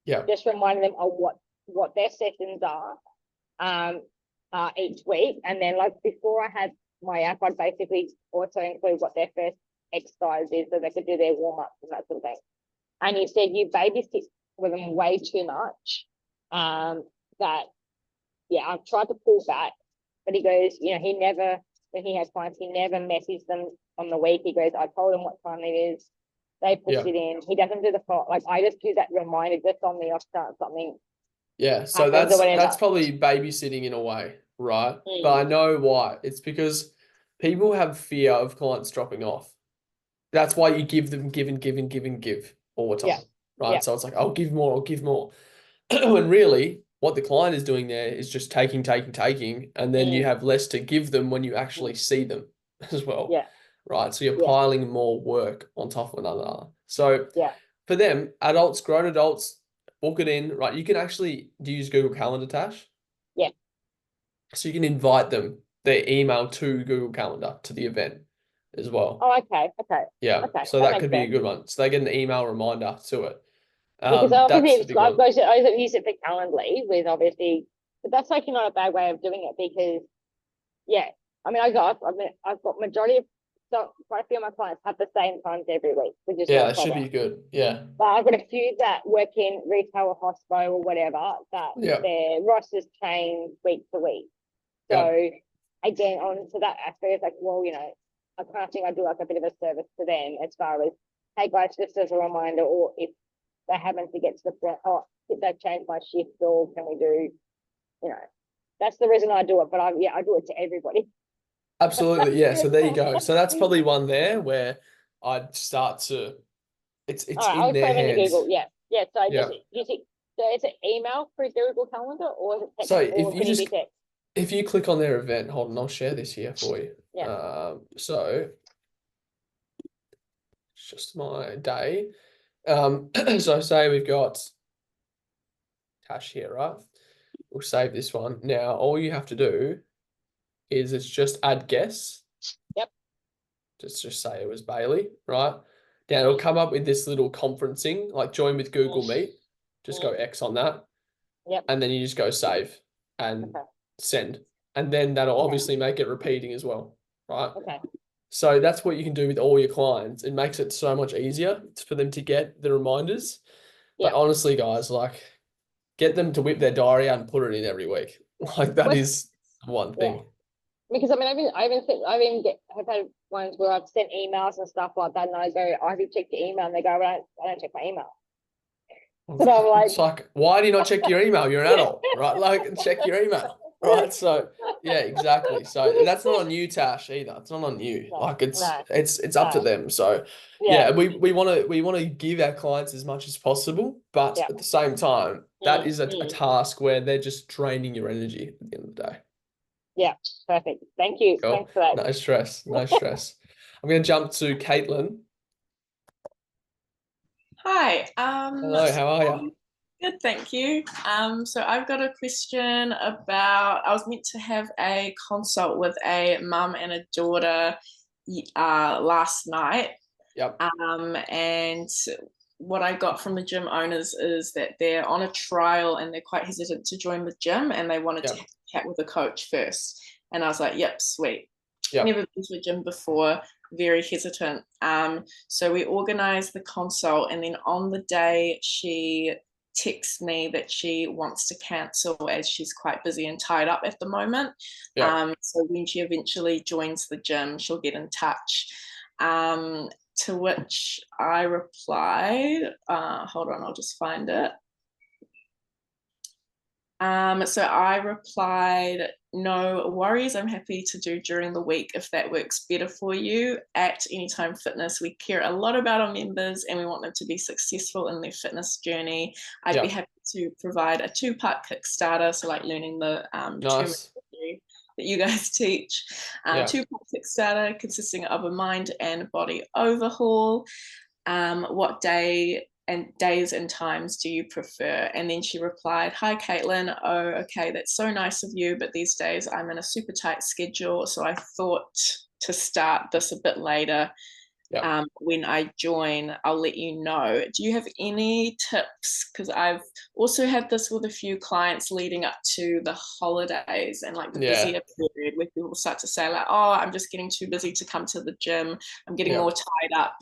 Yeah. Just reminding them of what their sessions are each week. And then like before I had my app, I'd basically also include what their first exercise is so they could do their warm-ups and that sort of thing. And he said you babysit with them way too much. I've tried to pull back, but he goes, you know, when he has clients, he never messages them on the week. He goes, I told him what time it is. They push it in. He doesn't do the fault. Like I just do that reminder just on the off chance something. Yeah, so that's probably babysitting in a way, right? But I know why. It's because people have fear of clients dropping off. That's why you give them give all the time, right? So it's like, I'll give more. When really what the client is doing there is just taking, and then you have less to give them when you actually see them as well. Right. So you're piling more work on top of another. So for them, adults, grown adults, book it in, right? You can actually use Google Calendar, Tash. So you can invite them, their email to Google Calendar to the event. as well. Oh, okay. Yeah, Okay, so that that makes could be a sense. good one. So they get an email reminder to it. Because That's obviously a big one. I use it for Calendly with obviously, but that's actually not a bad way of doing it because, yeah, I mean, I've got majority of, so quite a few of my clients have the same times every week, which is Yeah, not a that should problem. be good. Yeah. But I've got a few that work in retail or hospital or whatever that Yeah. their rosters change week to week. So again, on to that aspect, it's like, well, you know, I kind of think I do like a bit of a service to them as far as, hey guys, just as a reminder, or if they happen to get to the point, oh, if they've changed my shift, or can we do, you know, that's the reason I do it. But I do it to everybody. Absolutely. Yeah. So there you go. So that's probably one there where I'd start to, it's All right, in I'll their put them into hands. Google. Yeah. So Yeah. so is it email through Google Calendar or is it text, So or can you do text? if you click on their event, hold on, I'll share this here for you. Yeah. So it's just my day. So say we've got Tash here, right? We'll save this one. Now, all you have to do is it's just add guests. Yep. Just say it was Bailey, right? Now it'll come up with this little conferencing, like join with Google Meet. Just go X on that. Yep. And then you just go save and Okay. send. And then that'll obviously make it repeating as well, right? Okay. So that's what you can do with all your clients. It makes it so much easier for them to get the reminders. But honestly, guys, like get them to whip their diary out and put it in every week. Like that is one thing. Yeah. Because I mean, I've had ones where I've sent emails and stuff like that, and I go, "Have you checked your email?" And they go, I don't check my email." So I'm like, It's like, why do you not check your email? You're an adult, right? Like, check your email, right? So, yeah, exactly. So that's not on you, Tash, either. It's not on you. No, Like, it's no, up to no. them. So, Yeah. we want to give our clients as much as possible, but Yeah. at the same time, that is a Mm. task where they're just draining your energy at the end of the day. Yeah, perfect. Thank you. Cool. Thanks for that. No stress. No stress. I'm going to jump to Caitlin. Hi. Hello, how are you? Good, thank you. So I've got a question about, I was meant to have a consult with a mum and a daughter last night. Yep. And what I got from the gym owners is that they're on a trial and they're quite hesitant to join the gym and they wanted to chat with a coach first. And I was like, yep, sweet. Yep. Never been to a gym before, very hesitant. So we organized the consult, and then on the day she texts me that she wants to cancel as she's quite busy and tied up at the moment. So when she eventually joins the gym, she'll get in touch. To which I replied, hold on, I'll just find it. So I replied, no worries, I'm happy to do during the week if that works better for you. At Anytime Fitness, we care a lot about our members and we want them to be successful in their fitness journey. I'd be happy to provide a 2-part Kickstarter, so like learning the terminology that you guys teach. 2-part Kickstarter consisting of a mind and body overhaul. What days and times do you prefer? And then she replied, hi Caitlin, oh okay, that's so nice of you, but these days I'm in a super tight schedule, so I thought to start this a bit later. When I join, I'll let you know. Do you have any tips? Because I've also had this with a few clients leading up to the holidays and like the busier period where people start to say like, oh, I'm just getting too busy to come to the gym. I'm getting more tied up.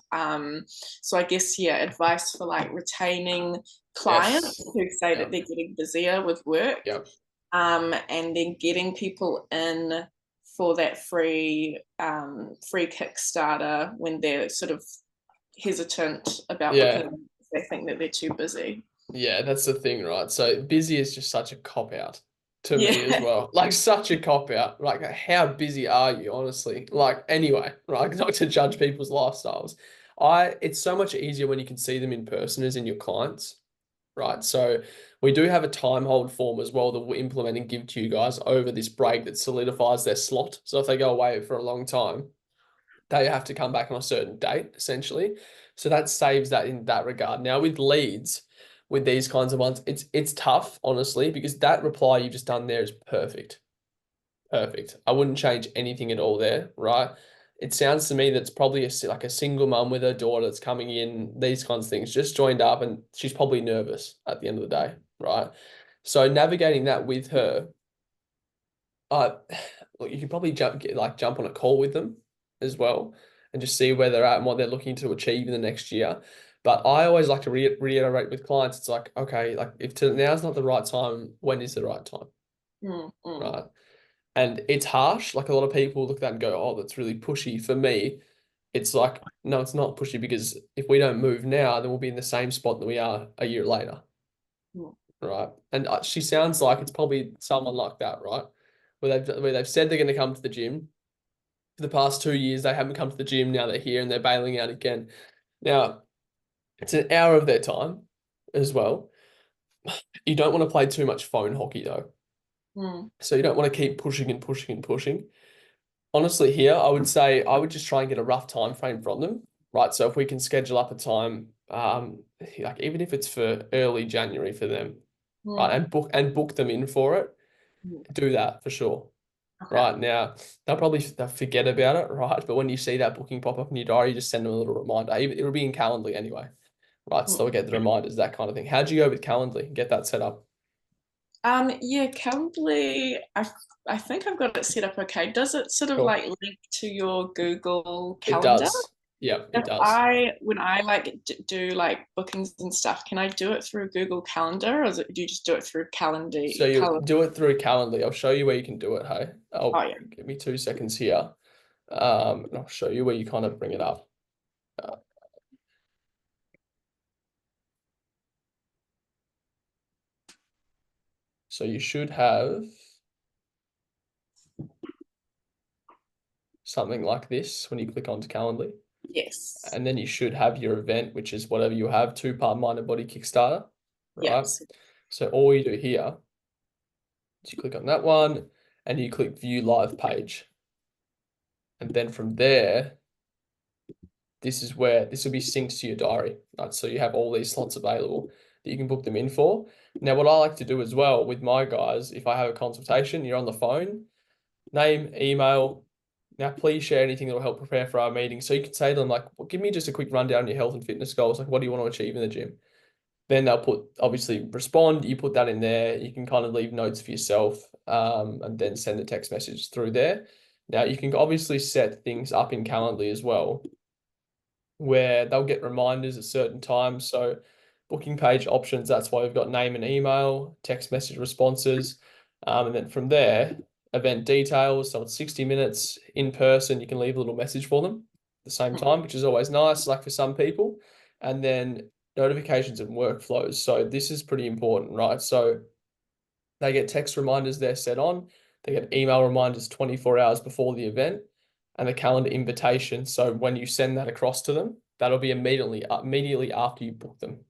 So I guess, advice for like retaining clients who say that they're getting busier with work. And then getting people in for that free Kickstarter when they're sort of hesitant about booking, they think that they're too busy. Yeah, that's the thing, right? So busy is just such a cop out to me as well. Like such a cop out. Like how busy are you, honestly? Like anyway, right? Not to judge people's lifestyles. It's so much easier when you can see them in person as in your clients. Right. So we do have a time hold form as well that we'll implement and give to you guys over this break that solidifies their slot. So if they go away for a long time, they have to come back on a certain date, essentially. So that saves that in that regard. Now with leads, with these kinds of ones, it's tough, honestly, because that reply you've just done there is perfect. Perfect. I wouldn't change anything at all there, right? it sounds to me that's probably like a single mum with her daughter that's coming in, these kinds of things, just joined up, and she's probably nervous at the end of the day, right? So navigating that with her, look, you can probably jump on a call with them as well and just see where they're at and what they're looking to achieve in the next year. But I always like to reiterate with clients, it's like, okay, like if now's not the right time, when is the right time? Right. And it's harsh. Like a lot of people look at that and go, oh, that's really pushy. For me, it's like, no, it's not pushy, because if we don't move now, then we'll be in the same spot that we are a year later. Right. And she sounds like it's probably someone like that, right? Where they've said they're going to come to the gym. For the past 2 years, they haven't come to the gym. Now they're here and they're bailing out again. Now, it's an hour of their time as well. You don't want to play too much phone hockey though. So you don't want to keep pushing and pushing and pushing. Honestly, here, I would say I would just try and get a rough time frame from them, right? So if we can schedule up a time, like even if it's for early January for them, right, and book them in for it, do that for sure. Okay. Right now, they'll forget about it, right? But when you see that booking pop up in your diary, just send them a little reminder. It'll be in Calendly anyway, right? So they'll get the reminders, that kind of thing. How'd you go with Calendly? Get that set up? Yeah, Calendly, I think I've got it set up okay. Does it sort of Cool. like link to your Google It Calendar? does. Yeah, it does. When I like do like bookings and stuff, can I do it through Google Calendar, or do you just do it through Calendly? So you do it through Calendly. I'll show you where you can do it. Hey, yeah. Give me 2 seconds here. And I'll show you where you kind of bring it up. So you should have something like this when you click onto Calendly. Yes. And then you should have your event, which is whatever you have, 2-part mind and body Kickstarter, right? Yes. So all you do here is you click on that one and you click view live page. And then from there, this will be synced to your diary, right? So you have all these slots available that you can book them in for. Now, what I like to do as well with my guys, if I have a consultation, you're on the phone, name, email. Now, please share anything that will help prepare for our meeting. So you could say to them, like, well, give me just a quick rundown of your health and fitness goals. Like, what do you want to achieve in the gym? Then they'll obviously respond. You put that in there. You can kind of leave notes for yourself, and then send a text message through there. Now, you can obviously set things up in Calendly as well, where they'll get reminders at certain times. So booking page options, that's why we've got name and email, text message responses. And then from there, event details. So it's 60 minutes in person. You can leave a little message for them at the same time, which is always nice, like for some people. And then notifications and workflows. So this is pretty important, right? So they get text reminders they're set on. They get email reminders 24 hours before the event, and the calendar invitation. So when you send that across to them, that'll be immediately after you book them,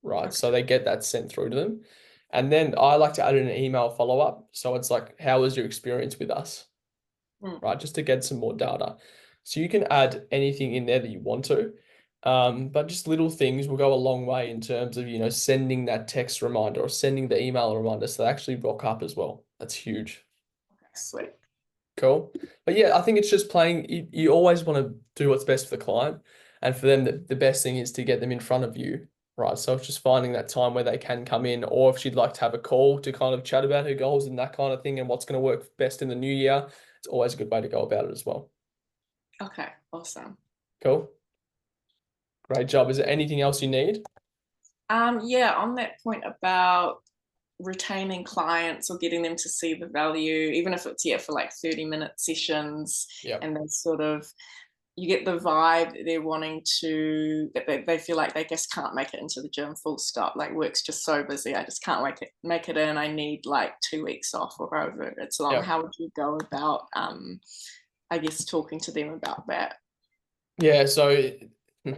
right? So they get that sent through to them. And then I like to add in an email follow-up. So it's like, how was your experience with us? Right? Just to get some more data. So you can add anything in there that you want to. But just little things will go a long way in terms of, sending that text reminder or sending the email reminder. So they actually rock up as well. That's huge. Okay, sweet. Cool. But yeah, I think it's just playing. You always want to do what's best for the client. And for them, the best thing is to get them in front of you, right? So it's just finding that time where they can come in, or if she'd like to have a call to kind of chat about her goals and that kind of thing and what's going to work best in the new year, it's always a good way to go about it as well. Okay, awesome. Cool. Great job. Is there anything else you need? Yeah, on that point about retaining clients or getting them to see the value, even if it's for like 30-minute sessions, and then sort of you get the vibe that they're wanting to, that they feel like they just can't make it into the gym, full stop. Like, work's just so busy, I just can't make it in. I need like 2 weeks off or however it's long. How would you go about, I guess, talking to them about that? Yeah, so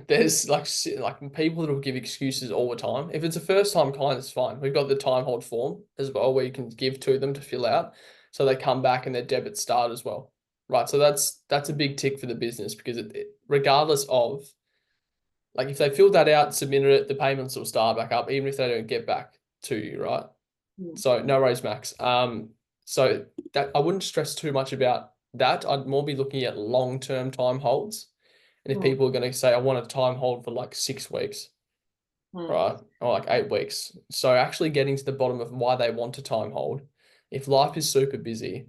there's like people that will give excuses all the time. If it's a first time client, it's fine. We've got the time hold form as well where you can give to them to fill out. So they come back and their debits start as well. Right. So that's a big tick for the business, because regardless of, like, if they filled that out, submitted it, the payments will start back up, even if they don't get back to you, right? So no worries, Max. So that I wouldn't stress too much about that, I'd more be looking at long-term time holds. And if people are going to say, I want a time hold for like 6 weeks, right? Or like 8 weeks. So actually getting to the bottom of why they want a time hold. If life is super busy,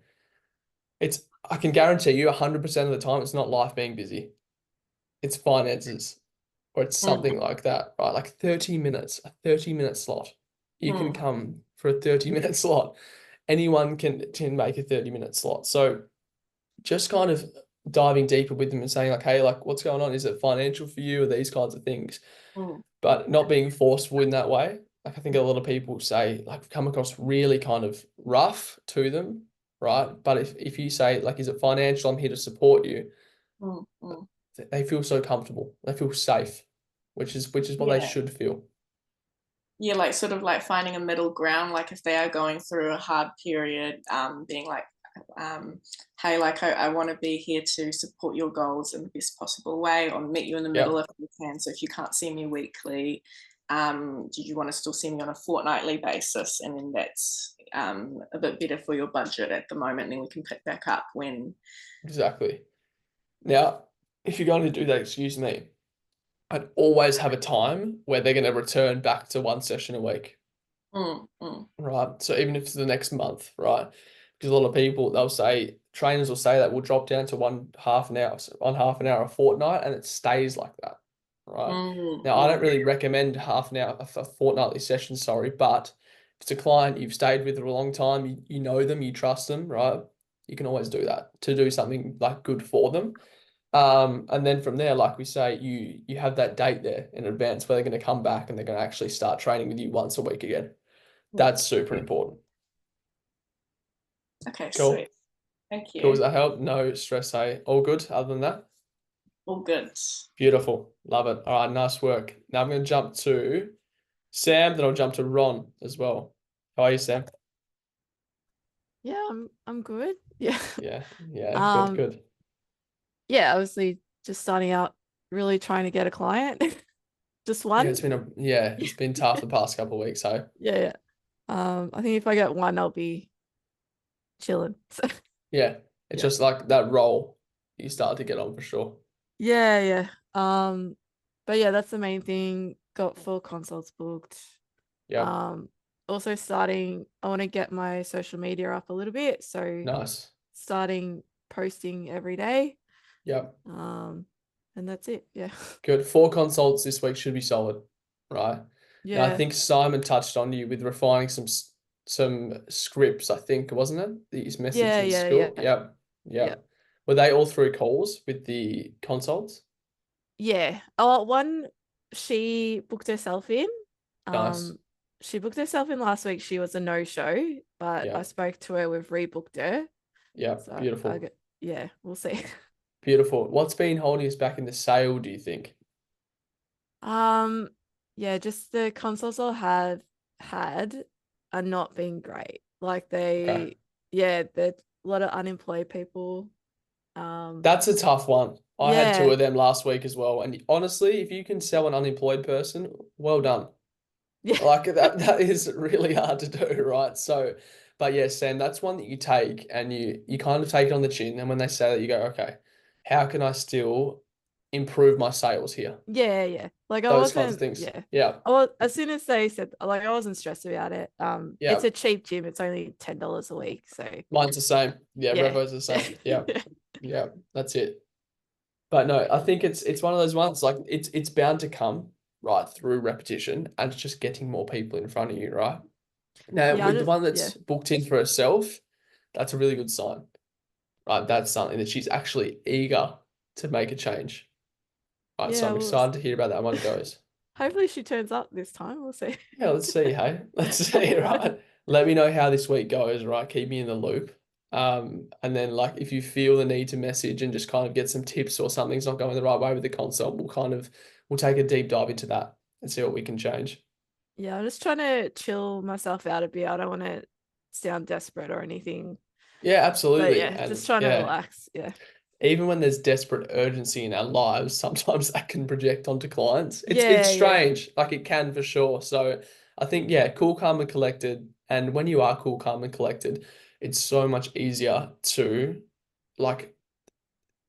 I can guarantee you 100% of the time, it's not life being busy. It's finances or it's something like that, right? Like 30 minutes, a 30-minute slot. You can come for a 30-minute slot. Anyone can make a 30-minute slot. So just kind of diving deeper with them and saying like, hey, like what's going on? Is it financial for you or these kinds of things? But not being forceful in that way. Like I think a lot of people say like come across really kind of rough to them, right? But if you say like, is it financial? I'm here to support you. They feel so comfortable. They feel safe, which is what they should feel. Yeah, like sort of like finding a middle ground, like if they are going through a hard period, being like, hey, like I want to be here to support your goals in the best possible way, or meet you in the middle if you can. So if you can't see me weekly, do you want to still see me on a fortnightly basis? And then that's a bit better for your budget at the moment. And then we can pick back up when. Exactly. Now, if you're going to do that, excuse me, I'd always have a time where they're going to return back to 1 session a week. Right. So even if it's the next month, right? Because a lot of people, trainers will say that we'll drop down to one half an hour a fortnight, and it stays like that. Right. Now, I don't really recommend half an hour, a fortnightly session, sorry, but if it's a client you've stayed with for a long time, you know them, you trust them, right? You can always do that to do something like good for them. And then from there, like we say, you have that date there in advance where they're going to come back and they're going to actually start training with you once a week again. That's super important. Okay, Cool. sweet. Thank you. Cool. Does that help? No stress, hey? All good other than that? All good. Beautiful. Love it. All right, nice work. Now I'm going to jump to Sam, then I'll jump to Ron as well. How are you, Sam? Yeah, I'm good. Yeah. Yeah, good. Yeah, obviously just starting out, really trying to get a client. Just one. It's been tough the past couple of weeks, so Yeah. I think if I get one, I'll be chilling. yeah, it's just like that role you start to get on for sure. Yeah. But yeah, that's the main thing. Got 4 consults booked. Yeah. Also I want to get my social media up a little bit. So Nice. starting posting every day. Yep. And that's it. Yeah. Good. 4 consults this week should be solid, right? Yeah. And I think Simon touched on you with refining some scripts, I think, wasn't it? That you messaged in school. Yep. Were they all through calls with the consults? Yeah. Oh, one, she booked herself in. Nice. She booked herself in last week. She was a no-show, but I spoke to her. We've rebooked her. Yeah, So beautiful. We'll see. Beautiful. What's been holding us back in the sale, do you think? Yeah, just the consults I have had are not being great. Like there's a lot of unemployed people. That's a tough one. I had 2 of them last week as well. And honestly, if you can sell an unemployed person, well done. Yeah. Like that is really hard to do, right? So, but yeah, Sam, that's one that you take and you kind of take it on the chin. And when they say that, you go, okay, how can I still improve my sales here? Yeah. Like Those kinds of things. Yeah. Well, as soon as they said, like, I wasn't stressed about it. It's a cheap gym. It's only $10 a week. So mine's the same. Yeah. Revo's the same. Yeah. Yeah. That's it. But no, I think it's one of those ones like it's bound to come right through repetition and it's just getting more people in front of you, right? Now with the one that's booked in for herself, that's a really good sign. Right. That's something that she's actually eager to make a change. Right. So I'm excited to hear about that one goes. Hopefully she turns up this time. We'll see. Yeah, let's see, hey. Let's see, right? Let me know how this week goes, right? Keep me in the loop. And then like if you feel the need to message and just kind of get some tips or something's not going the right way with the consult, we'll take a deep dive into that and see what we can change. Yeah, I'm just trying to chill myself out a bit. I don't want to sound desperate or anything. Yeah, absolutely. But just trying to relax. Yeah. Even when there's desperate urgency in our lives, sometimes that can project onto clients. It's strange. Like it can for sure. So I think, cool, calm, and collected. And when you are cool, calm, and collected, it's so much easier to like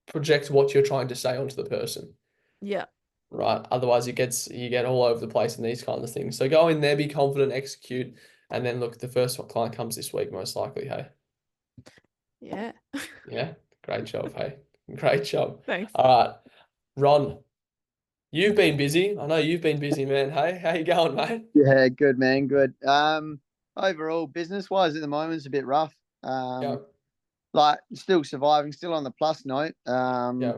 project what you're trying to say onto the person, Yeah. right? Otherwise you get all over the place in these kinds of things. So go in there, be confident, execute, and then look, the first client comes this week, most likely. Hey. Yeah. Yeah. Great job. Hey. Great job. Thanks. All right. Ron, you've been busy. I know you've been busy, man. Hey, how you going, mate? Yeah, good man, good. Overall business wise at the moment it's a bit rough. Yeah. Like still surviving, still on the plus note. Yeah.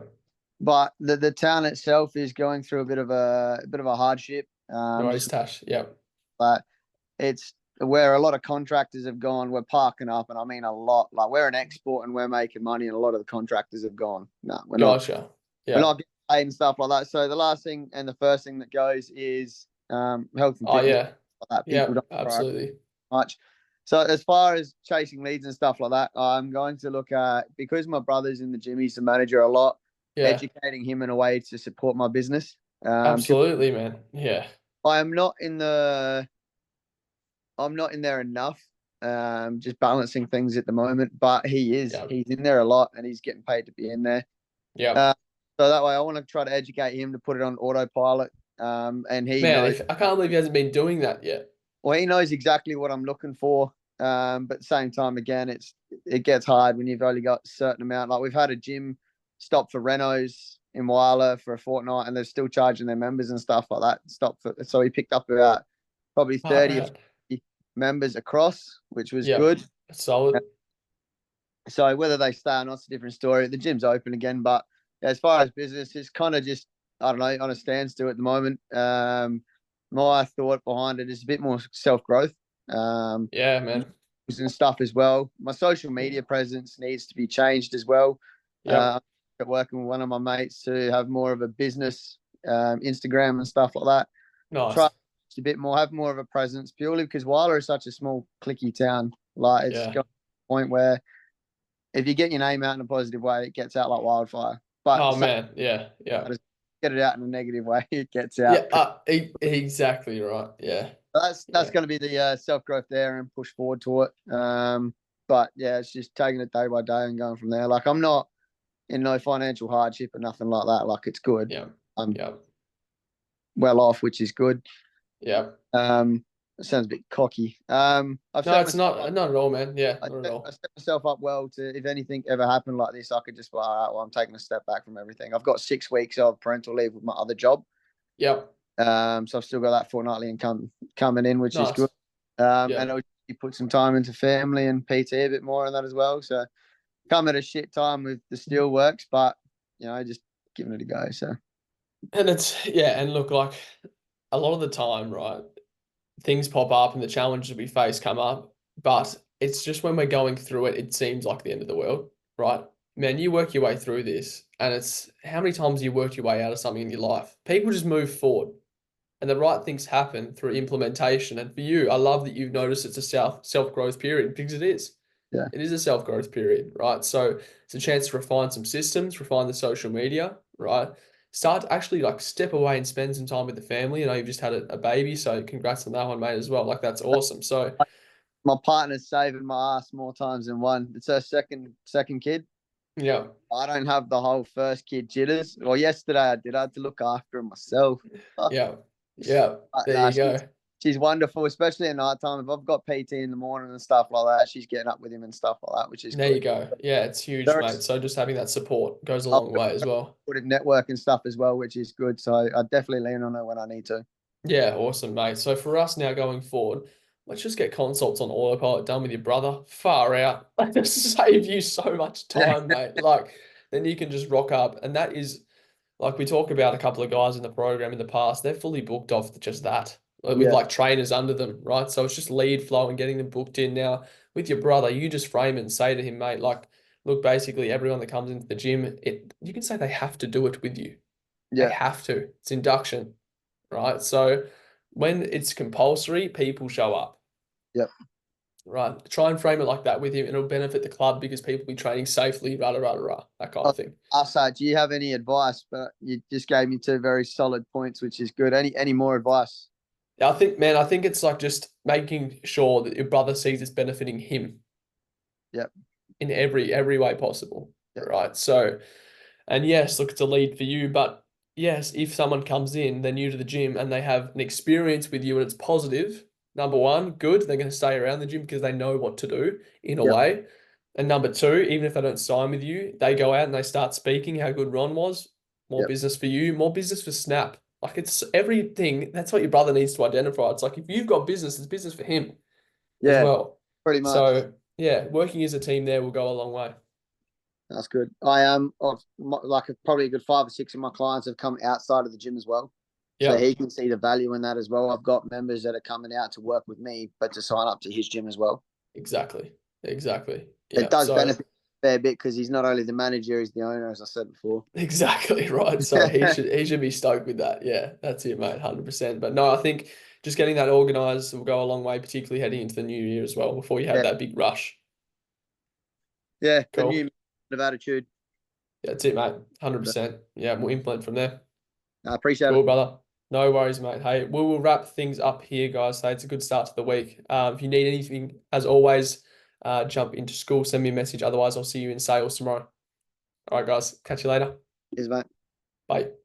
But the town itself is going through a bit of a hardship. No worries, Just Tash. Yeah. but it's where a lot of contractors have gone. We're parking up, and I mean a lot. Like we're an export and we're making money, and a lot of the contractors have gone. No, we're not. Gotcha. We're Yeah. not getting paid and stuff like that. So the last thing and the first thing that goes is health and Oh, fitness. yeah. Like that. Yeah. People don't Absolutely. much. So as far as chasing leads and stuff like that, I'm going to look at, because my brother's in the gym, he's the manager a lot, Yeah. educating him in a way to support my business. 'Cause Absolutely, man. Yeah. I'm not in there enough. Just balancing things at the moment, but he is. Yeah. He's in there a lot, and he's getting paid to be in there. Yeah. So that way, I want to try to educate him to put it on autopilot. And he Man, knows. I can't believe he hasn't been doing that yet. Well, he knows exactly what I'm looking for. But at the same time, again, it gets hard when you've only got a certain amount. Like we've had a gym stop for renos in Whyalla for a fortnight, and they're still charging their members and stuff like that. So he picked up about probably 30 or 50 members across, which was Yeah. good. Solid. So whether they stay or not's a different story. The gym's open again, but as far as business, it's kind of just, I don't know, on a standstill at the moment. My thought behind it is a bit more self-growth. Yeah, man. And stuff as well. My social media presence needs to be changed as well. Yeah. Working with one of my mates to have more of a business Instagram and stuff like that. Nice. Try a bit more, have more of a presence, purely because Whyalla is such a small, clicky town. Like it's Yeah. got to the point where if you get your name out in a positive way, it gets out like wildfire. But Oh, man. Yeah. Yeah. get it out in a negative way, it gets out. Yeah. Exactly right. Yeah. That's Yeah. going to be the self growth there and push forward to it. But yeah, it's just taking it day by day and going from there. Like I'm not in no financial hardship or nothing like that. Like it's good. Yeah. I'm Yeah. well off, which is good. Yeah. It sounds a bit cocky. No, it's not at all, man. Yeah, I not at all. set myself up well to, if anything ever happened like this, I could just be like, all right, well, I'm taking a step back from everything. I've got 6 weeks of parental leave with my other job. Yep. So I've still got that fortnightly income coming in, which is Nice. good. Yeah. And you put some time into family and PT a bit more on that as well. So come at a shit time with the steel works, but just giving it a go. So And and look, like a lot of the time, right, things pop up and the challenges we face come up, but it's just when we're going through it, it seems like the end of the world, right? Man, you work your way through this, and it's how many times you worked your way out of something in your life. People just move forward, and the right things happen through implementation. And for you, I love that you've noticed it's a self-growth period, because it is. Yeah. It is a self-growth period, right? So it's a chance to refine some systems, refine the social media, right? Start to actually like step away and spend some time with the family. I know you've just had a baby, so congrats on that one, mate, as well. Like that's awesome. So my partner's saving my ass more times than one. It's her second kid. yeah. I don't have the whole first kid jitters. Well, yesterday I did. I had to look after him myself. Yeah. Yeah. There Nah, you go. She's wonderful, especially at night time. If I've got PT in the morning and stuff like that, she's getting up with him and stuff like that, which is There good. you go. Yeah, it's huge, There mate. is- So just having that support goes a long way as well. Supportive network and stuff as well, which is good. So I definitely lean on her when I need to. Yeah, awesome, mate. So for us now going forward, let's just get consults on autopilot done with your brother. Far out. Like, just save you so much time, mate. Like, then you can just rock up. And that is, like, we talk about a couple of guys in the program in the past, they're fully booked off just that, with Yeah. like trainers under them, right? So it's just lead flow and getting them booked in. Now, with your brother, you just frame it and say to him, mate, like, look, basically everyone that comes into the gym, you can say they have to do it with you. They Yeah. have to. It's induction, right? So when it's compulsory, people show up. Yep. Right. Try and frame it like that with him. It'll benefit the club because people will be training safely, that kind of thing. I'll say, do you have any advice? But you just gave me 2 very solid points, which is good. Any more advice? I think it's like just making sure that your brother sees it's benefiting him. Yep. In every way possible. Yeah. right? So, and yes, look, it's a lead for you, but yes, if someone comes in, they're new to the gym and they have an experience with you and it's positive, number one, good, they're going to stay around the gym because they know what to do in a Yep. way. And number two, even if they don't sign with you, they go out and they start speaking how good Ron was. More Yep. business for you, more business for Snap. Like it's everything. That's what your brother needs to identify. It's like if you've got business, it's business for him as Yeah, well. pretty much. So yeah, working as a team there will go a long way. That's good. I am like probably a good 5 or 6 of my clients have come outside of the gym as well. So Yeah, he can see the value in that as well. I've got members that are coming out to work with me, but to sign up to his gym as well. exactly. Yeah. It does So benefit a fair bit because he's not only the manager, he's the owner, as I said before. exactly right. So he should be stoked with that. Yeah, that's it, mate. 100%. But no, I think just getting that organized will go a long way, particularly heading into the new year as well, before you have Yeah. that big rush. Yeah, the Cool. new of attitude. Yeah, that's it, mate. 100%. Yeah, we'll implement from there. I appreciate Cool, it. brother. No worries, mate. Hey, we will wrap things up here, guys. So it's a good start to the week. If you need anything, as always, jump into school, send me a message. Otherwise, I'll see you in sales tomorrow. All right, guys. Catch you later. Cheers, mate. Bye.